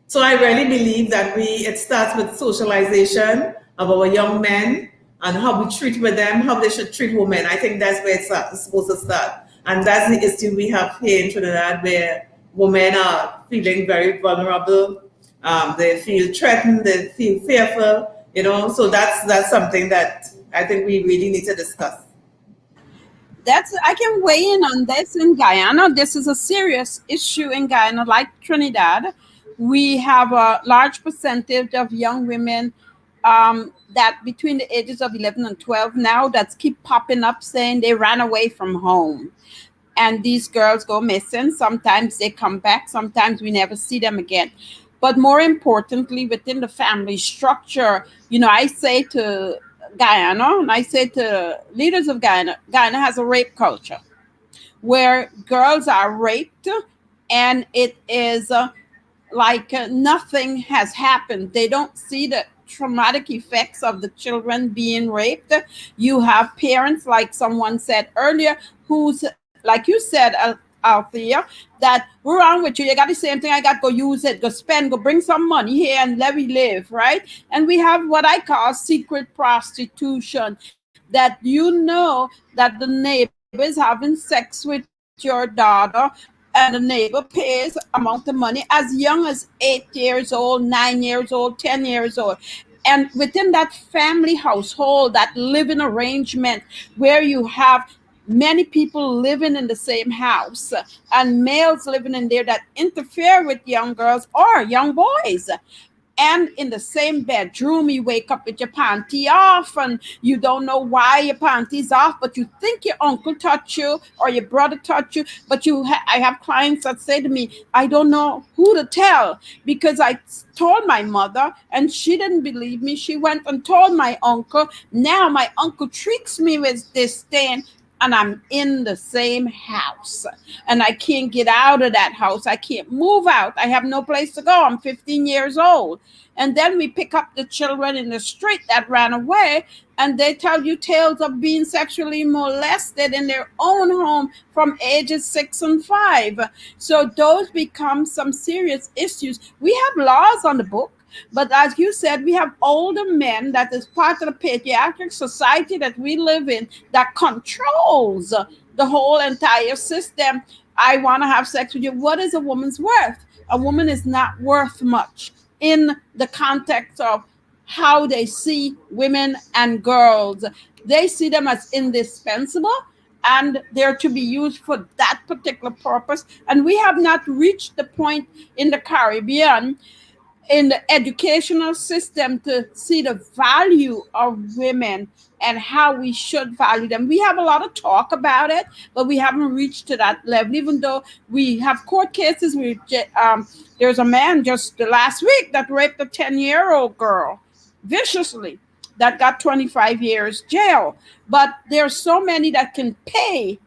So I really believe that it starts with socialization of our young men and how we treat with them, how they should treat women. I think that's where it's supposed to start. And that's the issue we have here in Trinidad, where women are feeling very vulnerable. They feel threatened, they feel fearful. You know, so that's something that I think we really need to discuss. I can weigh in on this in Guyana. This is a serious issue in Guyana, like Trinidad. We have a large percentage of young women that between the ages of 11 and 12 now that keep popping up saying they ran away from home. And these girls go missing. Sometimes they come back. Sometimes we never see them again. But more importantly, within the family structure, you know, I say to Guyana, and I say to leaders of Guyana, Guyana has a rape culture where girls are raped, and it is nothing has happened. They don't see the traumatic effects of the children being raped. You have parents, like someone said earlier, who's like you said, Alethea, that we're on with you. You got the same thing. I got to go use it, go spend, go bring some money here and let me live, right? And we have what I call secret prostitution, that you know that the neighbor is having sex with your daughter, and the neighbor pays amount of money as young as 8 years old, 9 years old, 10 years old. And within that family household, that living arrangement where you have many people living in the same house and males living in there that interfere with young girls or young boys, and in the same bedroom you wake up with your panty off and you don't know why your panty's off, but you think your uncle touched you or your brother touched you. But I have clients that say to me, I don't know who to tell, because I told my mother and she didn't believe me. She went and told my uncle. Now my uncle treats me with disdain, and I'm in the same house and I can't get out of that house. I can't move out. I have no place to go. I'm 15 years old. And then we pick up the children in the street that ran away, and they tell you tales of being sexually molested in their own home from ages 6 and 5. So those become some serious issues. We have laws on the book, but as you said, we have older men that is part of the patriarchal society that we live in that controls the whole entire system. I want to have sex with you. What is a woman's worth? A woman is not worth much in the context of how they see women and girls. They see them as indispensable, and they're to be used for that particular purpose. And we have not reached the point in the Caribbean in the educational system to see the value of women and how we should value them. We have a lot of talk about it, but we haven't reached to that level, even though we have court cases. There's a man just last week that raped a 10-year-old girl viciously that got 25 years jail. But there's so many that can pay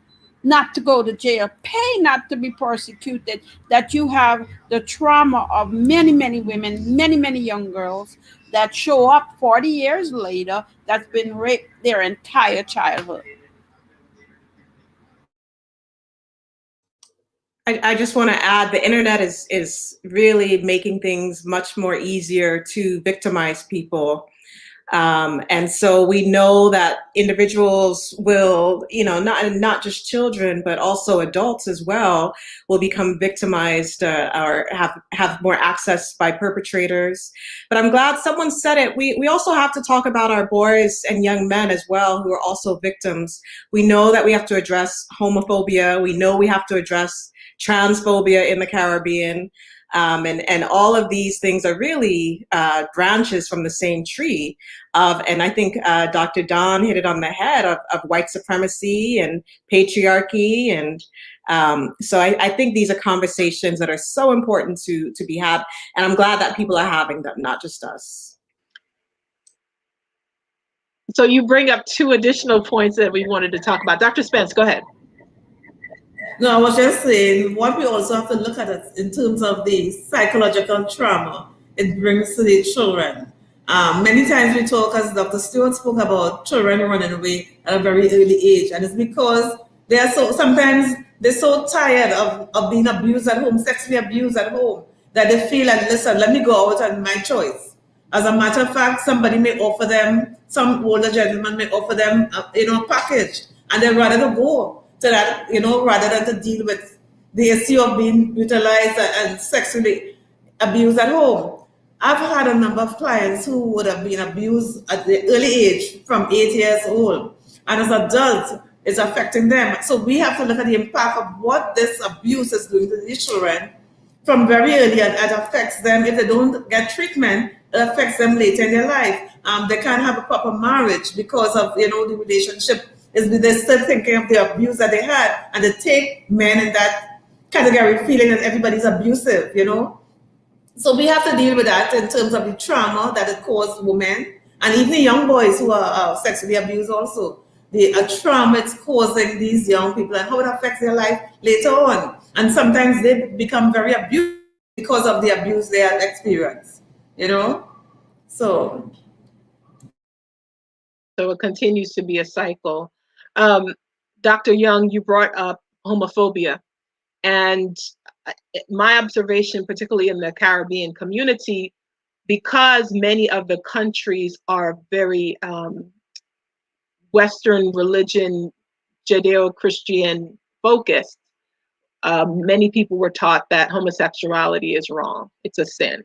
not to go to jail, pay not to be persecuted, that you have the trauma of many, many women, many, many young girls that show up 40 years later that's been raped their entire childhood. I just want to add, the internet is really making things much more easier to victimize people. And so we know that individuals will, not just children, but also adults as well, will become victimized or have more access by perpetrators. But I'm glad someone said it. We also have to talk about our boys and young men as well, who are also victims. We know that we have to address homophobia. We know we have to address transphobia in the Caribbean. And all of these things are really branches from the same tree and I think Dr. Don hit it on the head of white supremacy and patriarchy. And so I think these are conversations that are so important to be had. And I'm glad that people are having them, not just us. So you bring up two additional points that we wanted to talk about. Dr. Spence, go ahead. No, I was just saying, what we also have to look at it in terms of the psychological trauma it brings to the children. Many times we talk, as Dr. Stewart spoke about, children running away at a very early age, and it's because sometimes they're so tired of being abused at home, sexually abused at home, that they feel like, listen, let me go out and my choice. As a matter of fact, somebody may offer them, some older gentleman may offer them, a package, and they'd rather to go to that, rather than to deal with the issue of being brutalized and sexually abused at home. I've had a number of clients who would have been abused at the early age from 8 years old. And as adults, it's affecting them. So we have to look at the impact of what this abuse is doing to these children from very early, and it affects them. If they don't get treatment, it affects them later in their life. They can't have a proper marriage because of the relationship is they're still thinking of the abuse that they had, and they take men in that category, feeling that everybody's abusive. So we have to deal with that in terms of the trauma that it caused women and even the young boys who are sexually abused also. The trauma it's causing these young people and how it affects their life later on. And sometimes they become very abused because of the abuse they have experienced. So it continues to be a cycle. Dr. Young, you brought up homophobia. And my observation, particularly in the Caribbean community, because many of the countries are very Western religion, Judeo-Christian focused, many people were taught that homosexuality is wrong. It's a sin.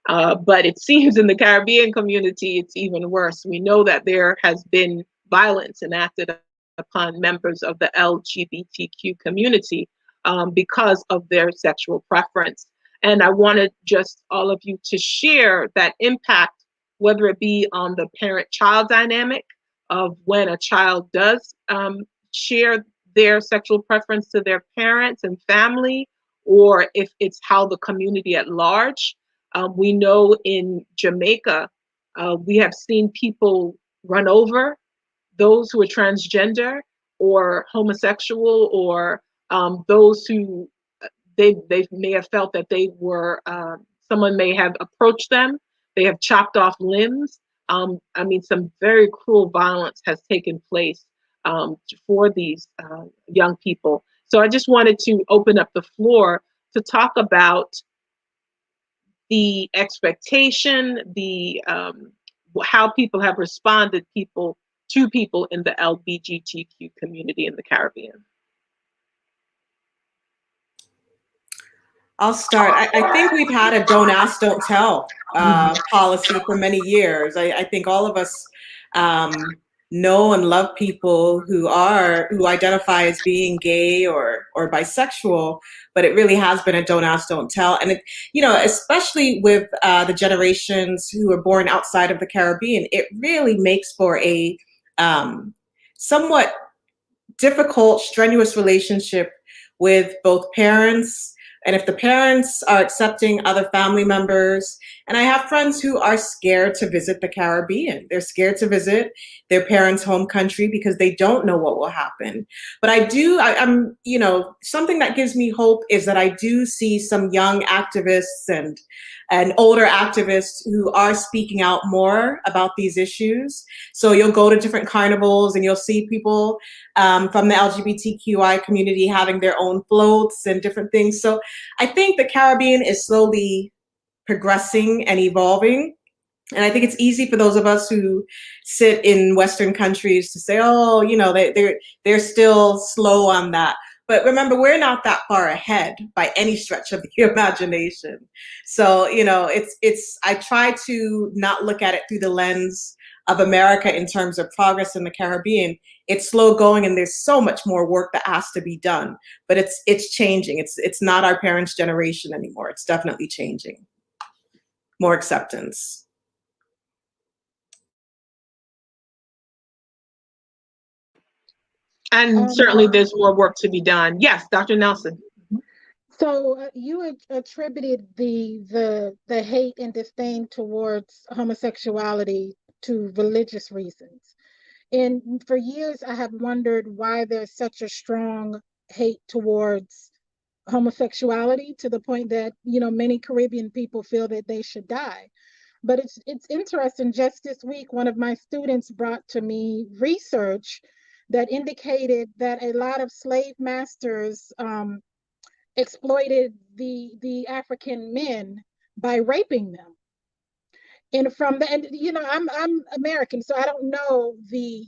But it seems in the Caribbean community, it's even worse. We know that there has been violence enacted upon members of the LGBTQ community because of their sexual preference. And I wanted just all of you to share that impact, whether it be on the parent-child dynamic of when a child does share their sexual preference to their parents and family, or if it's how the community at large. We know in Jamaica, we have seen people run over those who are transgender or homosexual, or those who they may have felt that they were, someone may have approached them, they have chopped off limbs. I mean, some very cruel violence has taken place for these young people. So I just wanted to open up the floor to talk about the expectation, the how people have responded to people in the LGBTQ community in the Caribbean. I'll start. I think we've had a don't ask, don't tell policy for many years. I think all of us know and love people who identify as being gay or bisexual, but it really has been a don't ask, don't tell. And it, especially with the generations who are born outside of the Caribbean, it really makes for a somewhat difficult, strenuous relationship with both parents. And if the parents are accepting other family members, and I have friends who are scared to visit the Caribbean. They're scared to visit their parents' home country because they don't know what will happen. But I'm something that gives me hope is that I do see some young activists and older activists who are speaking out more about these issues. So you'll go to different carnivals and you'll see people from the LGBTQI community having their own floats and different things. So I think the Caribbean is slowly progressing and evolving. And I think it's easy for those of us who sit in Western countries to say, oh, they're still slow on that. But remember, we're not that far ahead by any stretch of the imagination. So, I try to not look at it through the lens of America in terms of progress in the Caribbean. It's slow going and there's so much more work that has to be done, but it's changing. It's not our parents' generation anymore. It's definitely changing. More acceptance. And certainly there's more work to be done. Yes, Dr. Nelson. So you attributed the hate and disdain towards homosexuality to religious reasons. And for years, I have wondered why there's such a strong hate towards homosexuality to the point that, many Caribbean people feel that they should die. But it's interesting. Just this week, one of my students brought to me research that indicated that a lot of slave masters exploited the African men by raping them. And I'm American, so I don't know the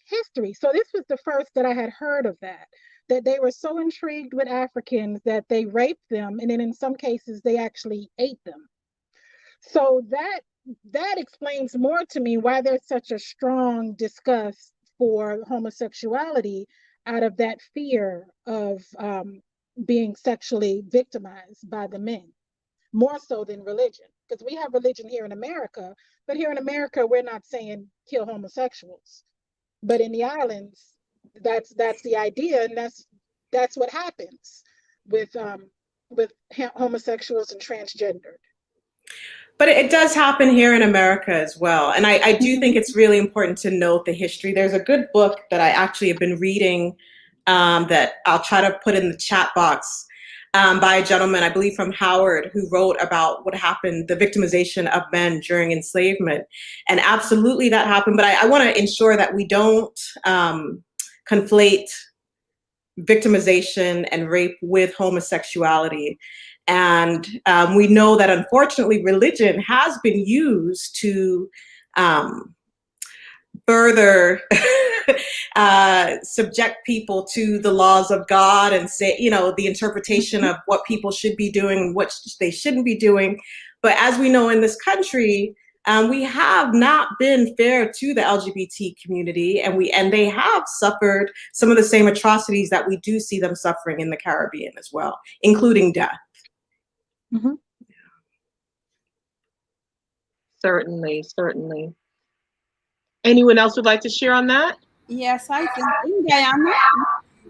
history. So this was the first that I had heard of that they were so intrigued with Africans that they raped them, and then in some cases they actually ate them. So that explains more to me why there's such a strong disgust for homosexuality out of that fear of being sexually victimized by the men, more so than religion. Because we have religion here in America, but here in America, we're not saying kill homosexuals. But in the islands, that's the idea, and that's what happens with homosexuals and transgendered. But it does happen here in America as well. And I do think it's really important to note the history. There's a good book that I actually have been reading that I'll try to put in the chat box by a gentleman, I believe from Howard, who wrote about what happened, the victimization of men during enslavement. And absolutely that happened. But I want to ensure that we don't conflate victimization and rape with homosexuality. And we know that unfortunately religion has been used to further subject people to the laws of God and say, you know, the interpretation of what people should be doing and what they shouldn't be doing. But as we know in this country, we have not been fair to the LGBT community, and they have suffered some of the same atrocities that we do see them suffering in the Caribbean as well, including death. Mm-hmm. Certainly, certainly. Anyone else would like to share on that? Yes, I think in Guyana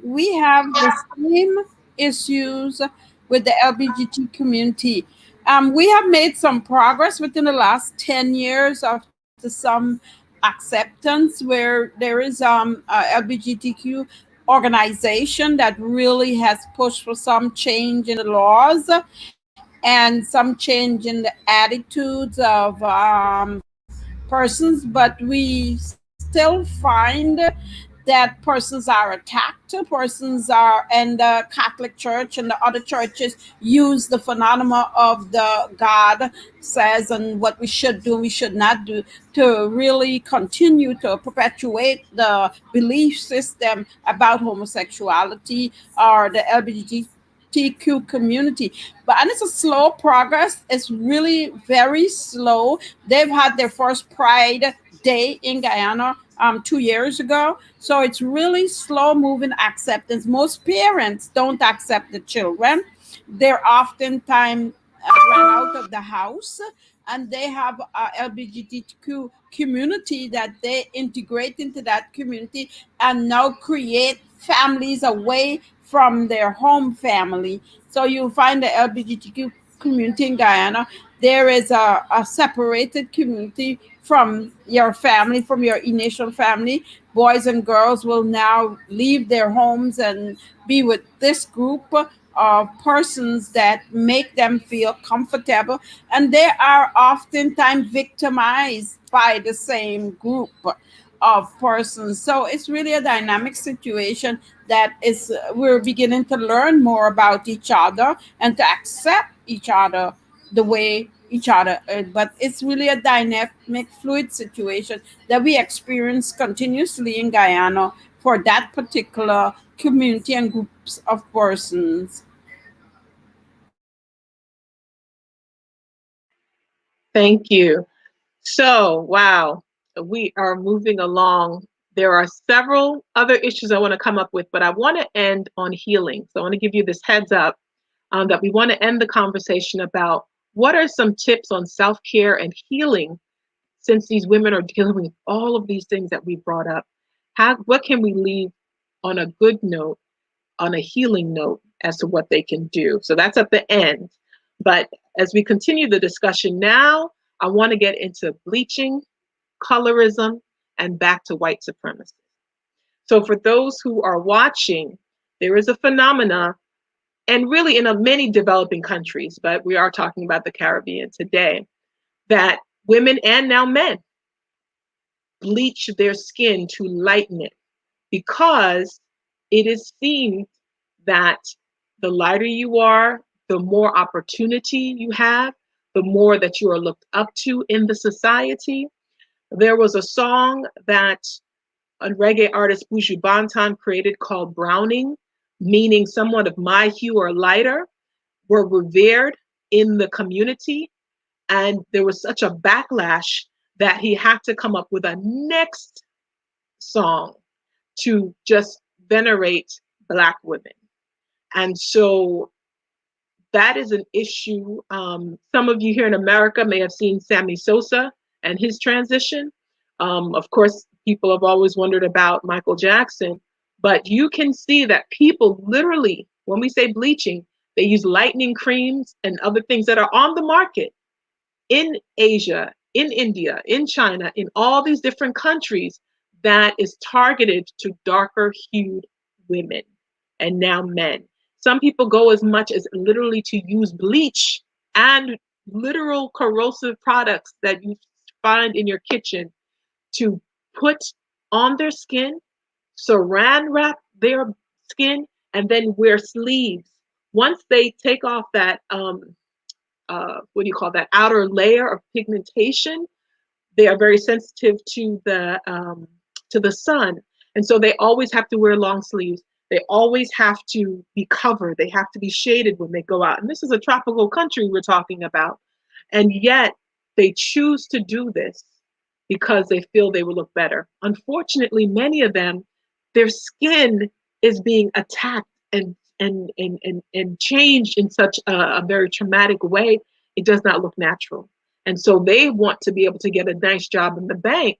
we have the same issues with the LGBT community. We have made some progress within the last 10 years of some acceptance where there is a LGBTQ organization that really has pushed for some change in the laws and some change in the attitudes of persons, but we still find that persons are attacked, persons are, and the Catholic Church and the other churches use the phenomena of the God says and what we should do and we should not do to really continue to perpetuate the belief system about homosexuality or the LGBTQ community. But and it's a slow progress. It's really very slow. They've had their first Pride Day in Guyana 2 years ago. So it's really slow moving acceptance. Most parents don't accept the children. They're oftentimes run out of the house, and they have a LGBTQ community that they integrate into that community and now create families away from their home family. So you find the LGBTQ community in Guyana, there is a separated community from your family, from your initial family. Boys and girls will now leave their homes and be with this group of persons that make them feel comfortable, and they are oftentimes victimized by the same group of persons. So it's really a dynamic situation that is we're beginning to learn more about each other and to accept each other the way each other, but it's really a dynamic fluid situation that we experience continuously in Guyana for that particular community and groups of persons. Thank you. So, wow, we are moving along. There are several other issues I want to come up with, but I want to end on healing. So I want to give you this heads up that we want to end the conversation about what are some tips on self-care and healing since these women are dealing with all of these things that we brought up. What can we leave on a good note, on a healing note as to what they can do? So that's at the end. But as we continue the discussion now, I want to get into bleaching, colorism, and back to white supremacy. So for those who are watching, there is a phenomena, and really in many developing countries, but we are talking about the Caribbean today, that women and now men bleach their skin to lighten it because it is seen that the lighter you are, the more opportunity you have, the more that you are looked up to in the society. There was a song that a reggae artist Buju Banton created called Browning, meaning someone of my hue or lighter were revered in the community. And there was such a backlash that he had to come up with a next song to just venerate Black women. And so that is an issue. Some of you here in America may have seen Sammy Sosa and his transition. Of course, people have always wondered about Michael Jackson, but you can see that people literally, when we say bleaching, they use lightening creams and other things that are on the market in Asia, in India, in China, in all these different countries that is targeted to darker hued women and now men. Some people go as much as literally to use bleach and literal corrosive products that you find in your kitchen to put on their skin, saran wrap their skin, and then wear sleeves. Once they take off that what do you call that outer layer of pigmentation, they are very sensitive to the sun, and so they always have to wear long sleeves. They always have to be covered. They have to be shaded when they go out. And this is a tropical country we're talking about, and yet they choose to do this because they feel they will look better. Unfortunately, many of them, their skin is being attacked and changed in such a very traumatic way, it does not look natural. And so they want to be able to get a nice job in the bank,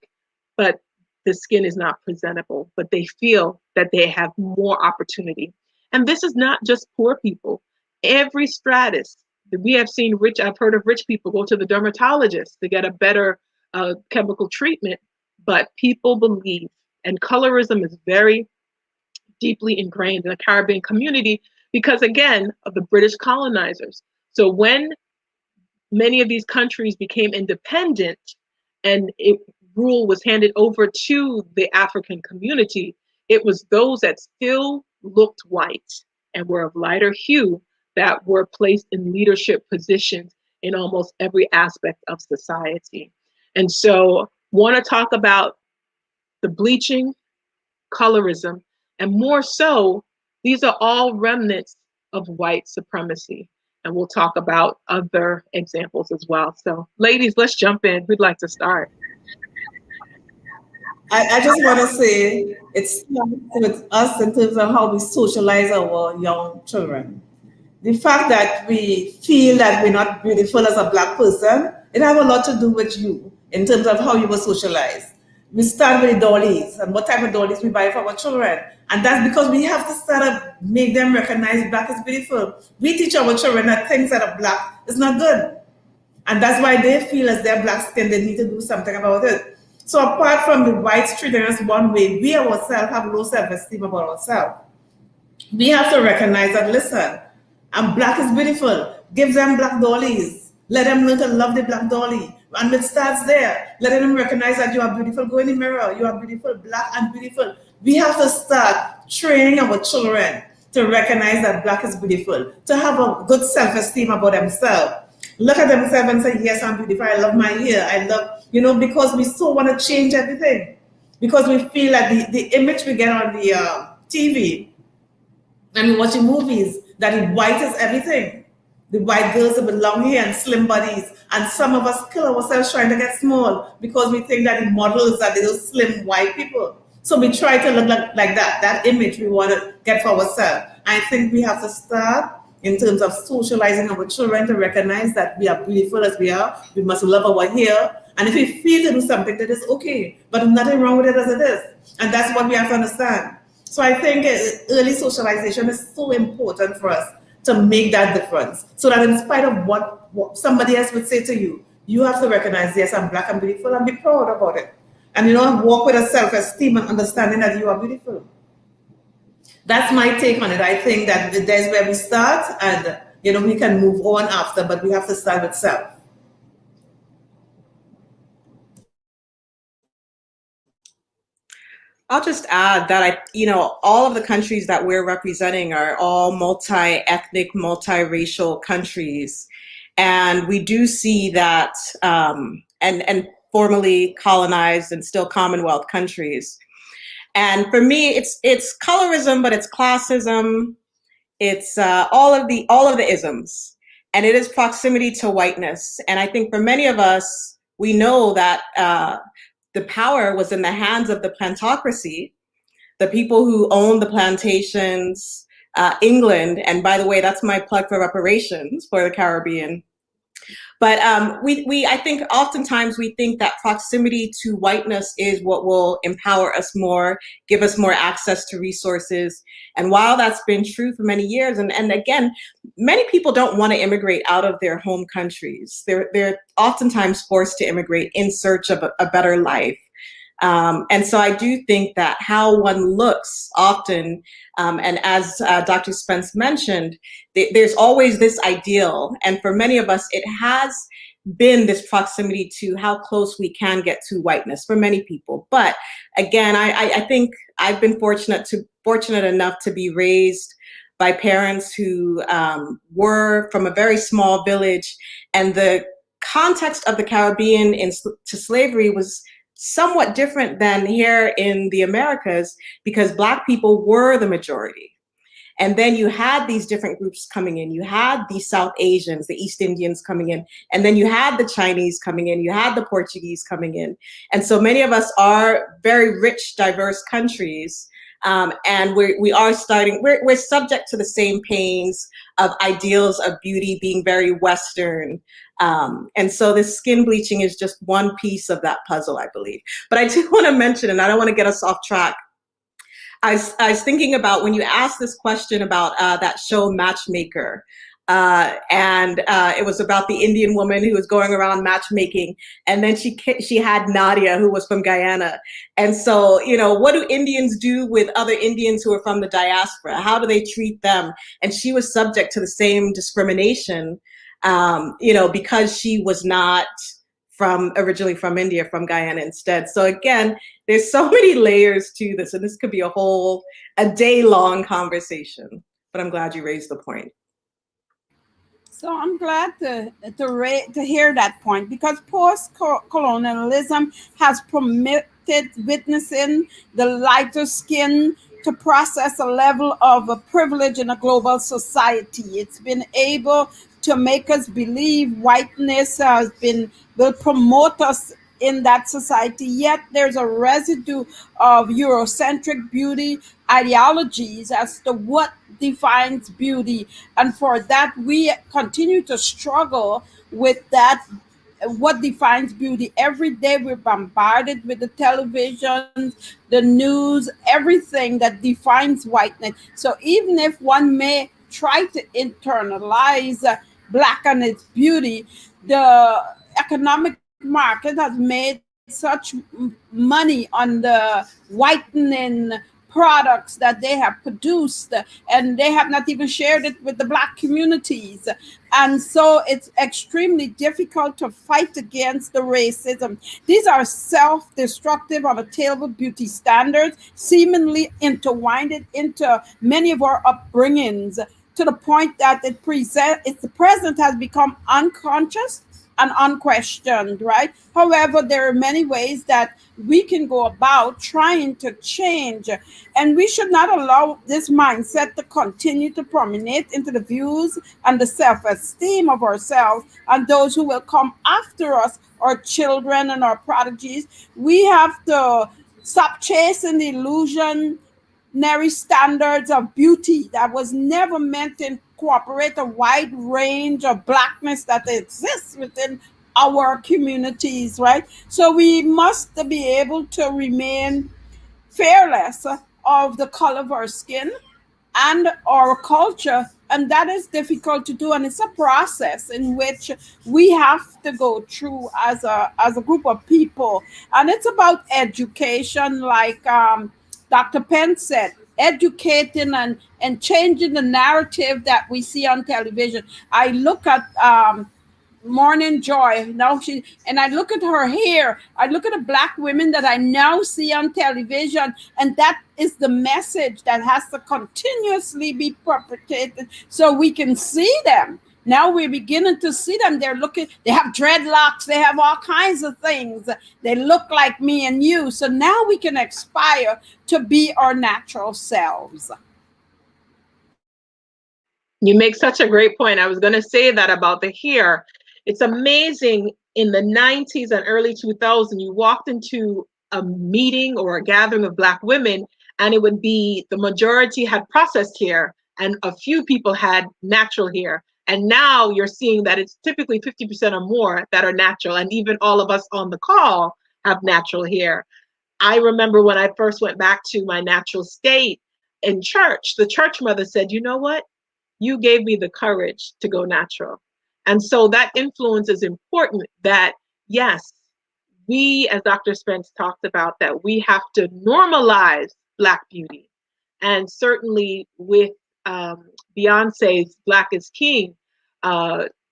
but the skin is not presentable, but they feel that they have more opportunity. And this is not just poor people. Every stratus, we have seen I've heard of rich people go to the dermatologist to get a better chemical treatment, but people believe, and colorism is very deeply ingrained in the Caribbean community because, again, of the British colonizers. So when many of these countries became independent and rule was handed over to the African community, it was those that still looked white and were of lighter hue that were placed in leadership positions in almost every aspect of society. And so want to talk about the bleaching, colorism, and more so, these are all remnants of white supremacy. And we'll talk about other examples as well. So ladies, let's jump in. Who'd like to start? I just want to say it starts with us in terms of how we socialize our young children. The fact that we feel that we're not beautiful as a Black person, it has a lot to do with you in terms of how you were socialized. We start with the dollies and what type of dollies we buy for our children. And that's because we have to start to make them recognize Black is beautiful. We teach our children that things that are Black is not good. And that's why they feel as they're Black skin, they need to do something about it. So apart from the whites treating us one way, we ourselves have low self-esteem about ourselves. We have to recognize that, listen, and Black is beautiful. Give them Black dollies. Let them learn to love the Black dolly. And it starts there. Let them recognize that you are beautiful. Go in the mirror. You are beautiful, Black and beautiful. We have to start training our children to recognize that Black is beautiful, to have a good self-esteem about themselves. Look at themselves and say, yes, I'm beautiful. I love my hair. I love, because we so want to change everything. Because we feel like the image we get on the TV and we watching movies, that the white is everything. The white girls with long hair and slim bodies. And some of us kill ourselves trying to get small because we think that the models are those slim white people. So we try to look like that image we want to get for ourselves. I think we have to start in terms of socializing our children to recognize that we are beautiful as we are. We must love our hair. And if we feel to do something, that is okay. But there's nothing wrong with it as it is. And that's what we have to understand. So I think early socialization is so important for us to make that difference. So that in spite of what somebody else would say to you, you have to recognize, yes, I'm Black and beautiful, and be proud about it. And walk with a self-esteem and understanding that you are beautiful. That's my take on it. I think that there's where we start, and we can move on after, but we have to start with self. I'll just add that all of the countries that we're representing are all multi-ethnic, multiracial countries. And we do see that, and formerly colonized and still Commonwealth countries. And for me, it's colorism, but it's classism. It's all of the isms. and it is proximity to whiteness. And I think for many of us, we know that the power was in the hands of the plantocracy, the people who owned the plantations, England. And by the way, that's my plug for reparations for the Caribbean. But I think oftentimes we think that proximity to whiteness is what will empower us more, give us more access to resources. And while that's been true for many years, and again, many people don't want to immigrate out of their home countries. They're oftentimes forced to immigrate in search of a better life. And so I do think that how one looks often, and as Dr. Spence mentioned, there's always this ideal. And for many of us, it has been this proximity to how close we can get to whiteness for many people. But again, I think I've been fortunate enough to be raised by parents who were from a very small village, and the context of the Caribbean to slavery was somewhat different than here in the Americas, because Black people were the majority. And then you had these different groups coming in. You had the South Asians, the East Indians coming in, and then you had the Chinese coming in, you had the Portuguese coming in. And so many of us are very rich, diverse countries. And we're subject to the same pains of ideals of beauty being very Western. And so this skin bleaching is just one piece of that puzzle, I believe. But I do want to mention, and I don't want to get us off track, I was thinking about when you asked this question about that show Matchmaker, and it was about the Indian woman who was going around matchmaking, and then she had Nadia, who was from Guyana. And so, you know, what do Indians do with other Indians who are from the diaspora? How do they treat them? And she was subject to the same discrimination, you know, because she was not originally from India, from Guyana instead. So again, there's so many layers to this, and this could be a day-long conversation, but I'm glad you raised the point. So I'm glad to hear that point, because post-colonialism has permitted witnessing the lighter skin to process a level of privilege in a global society. It's been able to make us believe whiteness will promote us in that society, yet there's a residue of Eurocentric beauty ideologies as to what defines beauty. And for that, we continue to struggle with that. What defines beauty? Every day we're bombarded with the television, the news, everything that defines whiteness. So even if one may try to internalize Black and its beauty, the economic market has made such money on the whitening products that they have produced, and they have not even shared it with the Black communities. And so it's extremely difficult to fight against the racism. These are self-destructive, unattainable beauty standards, seemingly intertwined into many of our upbringings, to the point that the present has become unconscious and unquestioned, right? However, there are many ways that we can go about trying to change, and we should not allow this mindset to continue to permeate into the views and the self-esteem of ourselves and those who will come after us, our children and our prodigies. We have to stop chasing the illusionary standards of beauty that was never meant to incorporate a wide range of Blackness that exists within our communities, right? So we must be able to remain fearless of the color of our skin and our culture, and that is difficult to do, and it's a process in which we have to go through as a group of people. And it's about education, like Dr. Penn said, educating and changing the narrative that we see on television. I look at Morning Joy now, and I look at her hair, I look at the Black women that I now see on television, and that is the message that has to continuously be perpetrated so we can see them. Now we're beginning to see them. They have dreadlocks, they have all kinds of things. They look like me and you. So now we can aspire to be our natural selves. You make such a great point. I was going to say that about the hair. It's amazing. In the 90s and early 2000s, you walked into a meeting or a gathering of Black women, and it would be the majority had processed hair and a few people had natural hair. And now you're seeing that it's typically 50% or more that are natural. And even all of us on the call have natural hair. I remember when I first went back to my natural state in church, the church mother said, you know what? You gave me the courage to go natural. And so that influence is important, that yes, we, as Dr. Spence talked about, that we have to normalize Black beauty. And certainly with Beyonce's Black is King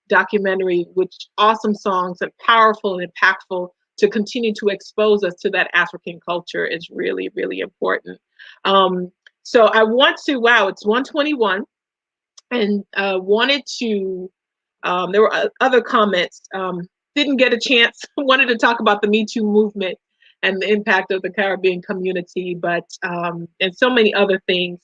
documentary, which awesome songs and powerful and impactful, to continue to expose us to that African culture is really, really important. So I want to, wow, it's 1:21. And wanted to, there were other comments, didn't get a chance, wanted to talk about the Me Too movement and the impact of the Caribbean community, but, and so many other things.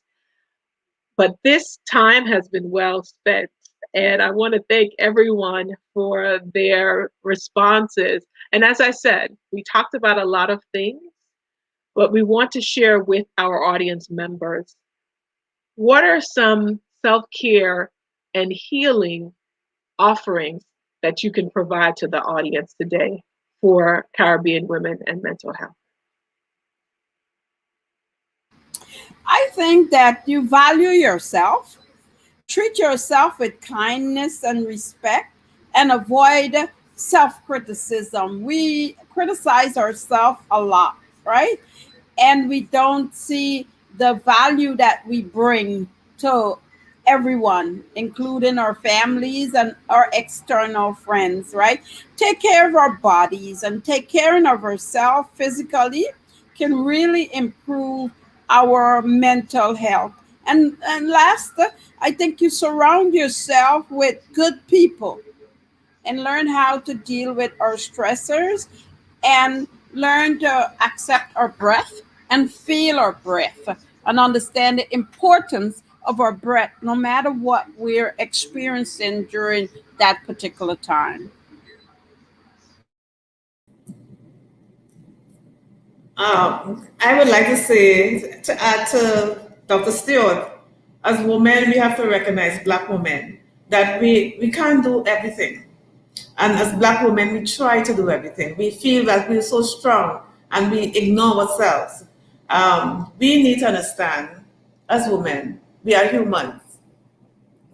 But this time has been well spent. And I want to thank everyone for their responses. And as I said, we talked about a lot of things, but we want to share with our audience members, what are some self-care and healing offerings that you can provide to the audience today for Caribbean women and mental health? I think that you value yourself, treat yourself with kindness and respect, and avoid self criticism. We criticize ourselves a lot, right? And we don't see the value that we bring to everyone, including our families and our external friends, right? Take care of our bodies and take care of ourselves physically can really improve our mental health. And last, I think you surround yourself with good people and learn how to deal with our stressors and learn to accept our breath and feel our breath and understand the importance of our breath no matter what we're experiencing during that particular time. I would like to say, to add to Dr. Stewart, as women, we have to recognize Black women that we can't do everything. And as Black women, we try to do everything. We feel that we're so strong and we ignore ourselves. We need to understand, as women, we are humans.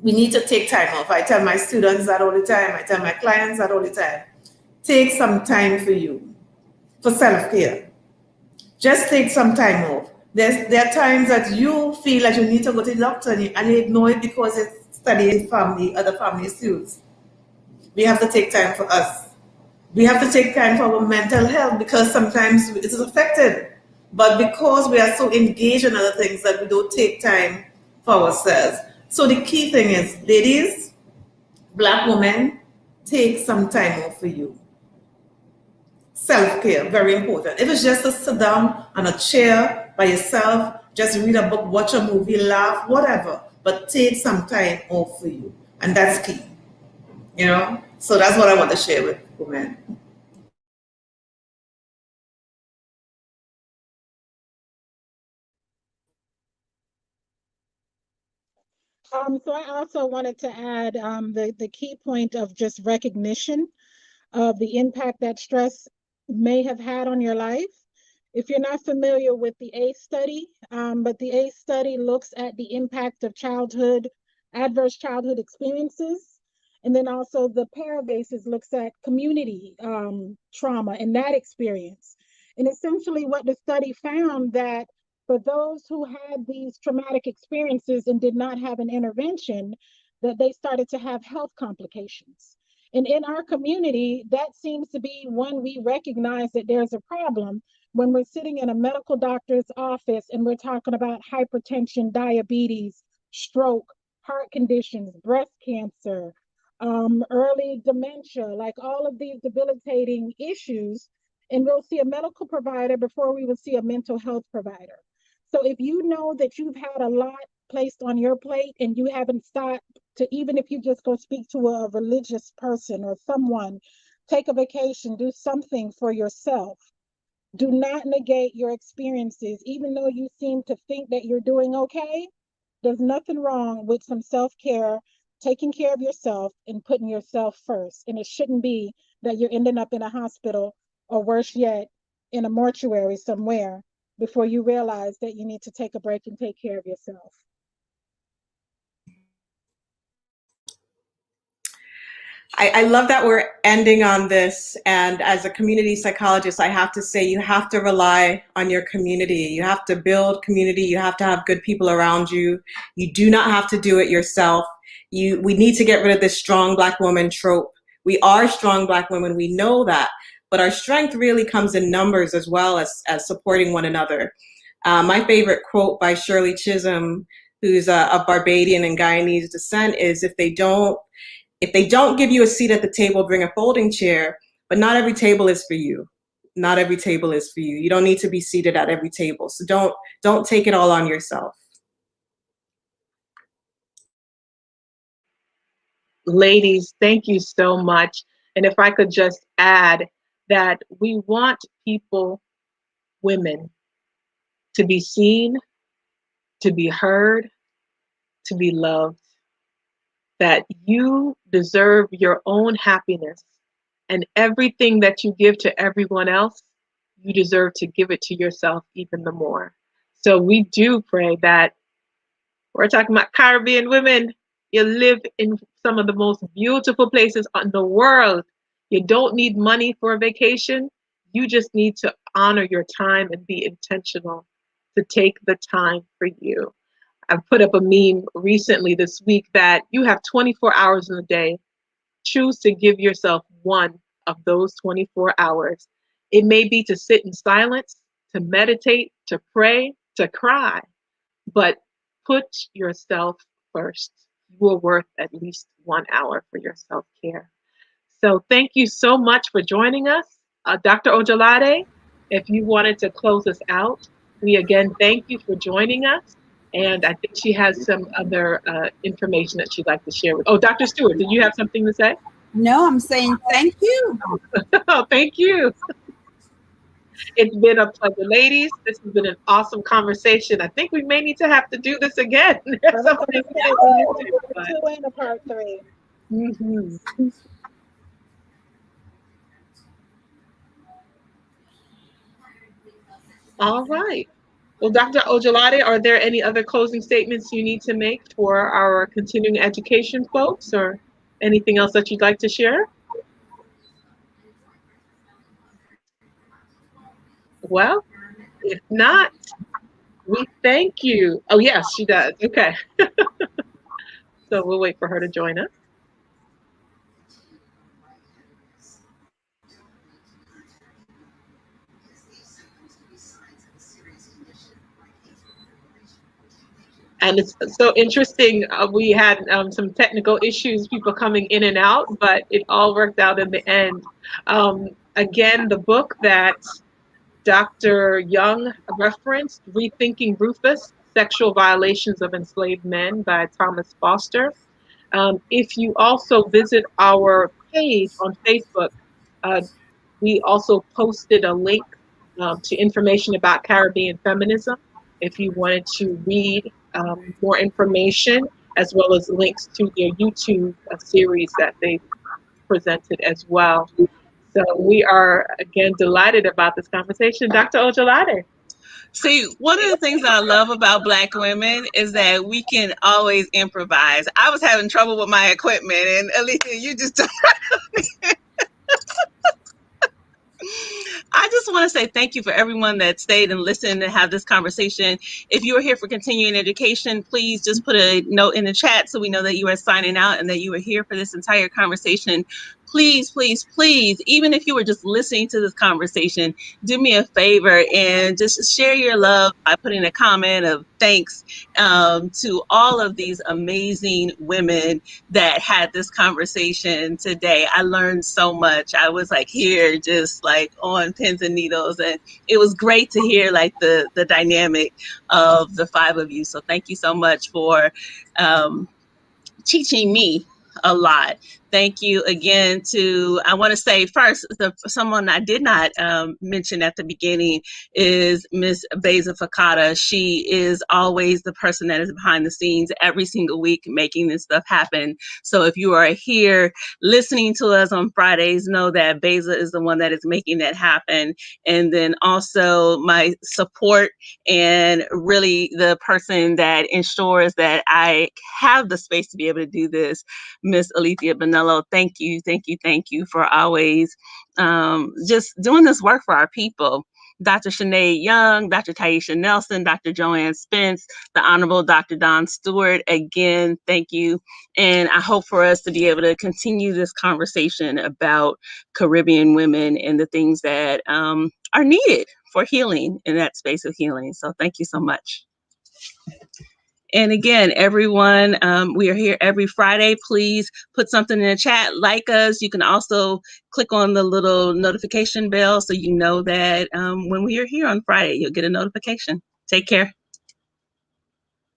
We need to take time off. I tell my students that all the time. I tell my clients that all the time. Take some time for you, for self-care. Just take some time off. There are times that you feel that you need to go to the doctor and you ignore it because it's studying family, other family issues. We have to take time for us. We have to take time for our mental health because sometimes it is affected. But because we are so engaged in other things that we don't take time for ourselves. So the key thing is, ladies, Black women, take some time off for you. Self-care, very important. If it's just to sit down on a chair by yourself, just read a book, watch a movie, laugh, whatever, but take some time off for you. And that's key, you know? So that's what I want to share with women. So I also wanted to add the key point of just recognition of the impact that stress may have had on your life. If you're not familiar with the ACE study, but the ACE study looks at the impact of adverse childhood experiences. And then also the Parabases looks at community trauma and that experience. And essentially what the study found that for those who had these traumatic experiences and did not have an intervention, that they started to have health complications. And in our community, that seems to be when we recognize that there's a problem when we're sitting in a medical doctor's office and we're talking about hypertension, diabetes, stroke, heart conditions, breast cancer, early dementia, like all of these debilitating issues. And we'll see a medical provider before we will see a mental health provider. So if you know that you've had a lot placed on your plate and you haven't stopped to, even if you just go speak to a religious person or someone, take a vacation, do something for yourself. Do not negate your experiences, even though you seem to think that you're doing okay. There's nothing wrong with some self-care, taking care of yourself and putting yourself first. And it shouldn't be that you're ending up in a hospital, or worse yet, in a mortuary somewhere before you realize that you need to take a break and take care of yourself. I love that we're ending on this. And as a community psychologist, I have to say, you have to rely on your community. You have to build community. You have to have good people around you. You do not have to do it yourself. We need to get rid of this strong Black woman trope. We are strong Black women. We know that. But our strength really comes in numbers as well as supporting one another. My favorite quote by Shirley Chisholm, who's of Barbadian and Guyanese descent, is if they don't give you a seat at the table, bring a folding chair. But not every table is for you. Not every table is for you. You don't need to be seated at every table. So don't take it all on yourself. Ladies, thank you so much. And if I could just add that we want people, women, to be seen, to be heard, to be loved, that you deserve your own happiness, and everything that you give to everyone else, you deserve to give it to yourself even the more. So we do pray that, we're talking about Caribbean women, you live in some of the most beautiful places in the world. You don't need money for a vacation. You just need to honor your time and be intentional to take the time for you. I've put up a meme recently this week that you have 24 hours in a day. Choose to give yourself one of those 24 hours. It may be to sit in silence, to meditate, to pray, to cry, but put yourself first. You are worth at least 1 hour for your self-care. So thank you so much for joining us. Dr. Ojelade, if you wanted to close us out, we again thank you for joining us. And I think she has some other information that she'd like to share with. Oh, Dr. Stewart, did you have something to say? No, I'm saying thank you. Oh, thank you. It's been a pleasure, ladies. This has been an awesome conversation. I think we may need to have to do this again. Part 2 and a part 3. Mm-hmm. All right. Well, Dr. Ojelade, are there any other closing statements you need to make for our continuing education folks, or anything else that you'd like to share? Well, if not, we thank you. Oh, yes, she does. Okay. So we'll wait for her to join us. And it's so interesting. We had some technical issues, people coming in and out, but it all worked out in the end. Again, the book that Dr. Young referenced, Rethinking Rufus, Sexual Violations of Enslaved Men by Thomas Foster. If you also visit our page on Facebook, we also posted a link to information about Caribbean feminism. If you wanted to read more information, as well as links to their YouTube series that they presented as well. So we are, again, delighted about this conversation. Dr. Ojelade. See, one of the things that I love about Black women is that we can always improvise. I was having trouble with my equipment, and Alethea, you just I just want to say thank you for everyone that stayed and listened and have this conversation. If you are here for continuing education, please just put a note in the chat so we know that you are signing out and that you are here for this entire conversation. please, please, please, even if you were just listening to this conversation, do me a favor and just share your love by putting a comment of thanks to all of these amazing women that had this conversation today. I learned so much. I was like here just like on pins and needles, and it was great to hear like the dynamic of the five of you. So thank you so much for teaching me a lot. Thank you again to, I want to say first, someone I did not mention at the beginning is Miss Beza Fakata. She is always the person that is behind the scenes every single week making this stuff happen. So if you are here listening to us on Fridays, know that Beza is the one that is making that happen. And then also my support and really the person that ensures that I have the space to be able to do this, Miss Alethea Bonello. Thank you, thank you, thank you for always just doing this work for our people. Dr. Sinead Younge, Dr. Taisha Nelson, Dr. Joanne Spence, the Honorable Dr. Don Stewart, again, thank you. And I hope for us to be able to continue this conversation about Caribbean women and the things that are needed for healing in that space of healing. So thank you so much. And again, everyone, we are here every Friday. Please put something in the chat, like us. You can also click on the little notification bell so you know that when we are here on Friday, you'll get a notification. Take care.